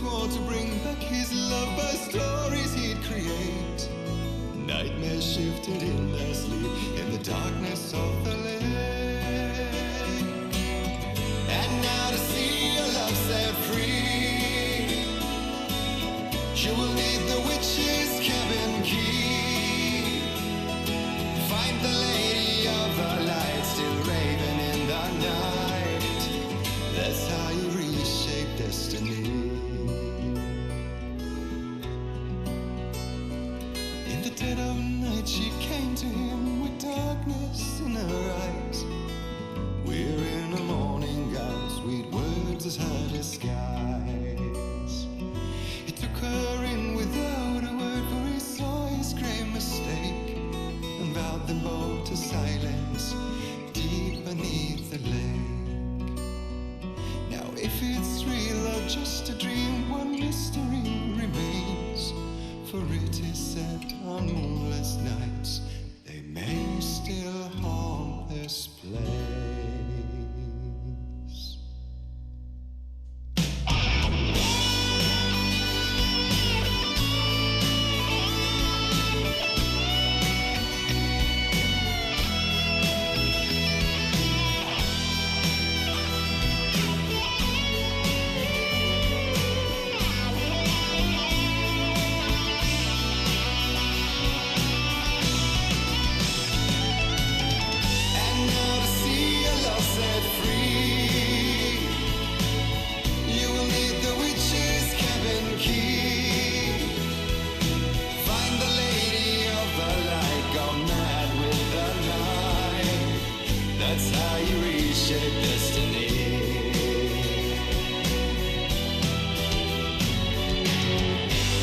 swore to bring back his love by stories he'd create. Nightmares shifted in their sleep in the darkness of the lake. And now to see your love set free, you will need the witch's cabin key. Find the lady of the light still raving in the night. That's how you reshape destiny. In the dead of night she came to him with darkness in her eyes. We're in a morning gown, sweet words as her disguise. He took her in without a word, for he saw his grave mistake, and vowed them both to silence deep beneath the lake. Now if it's real or just a dream, one mystery remains, for it is said on moonless nights they may still haunt this place. That's how you reshape destiny.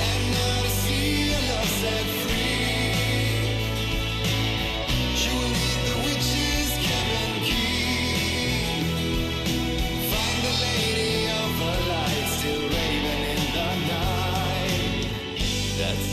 And now to see your love set free, you will need the witch's cabin key. Find the lady of the light still raving in the night. That's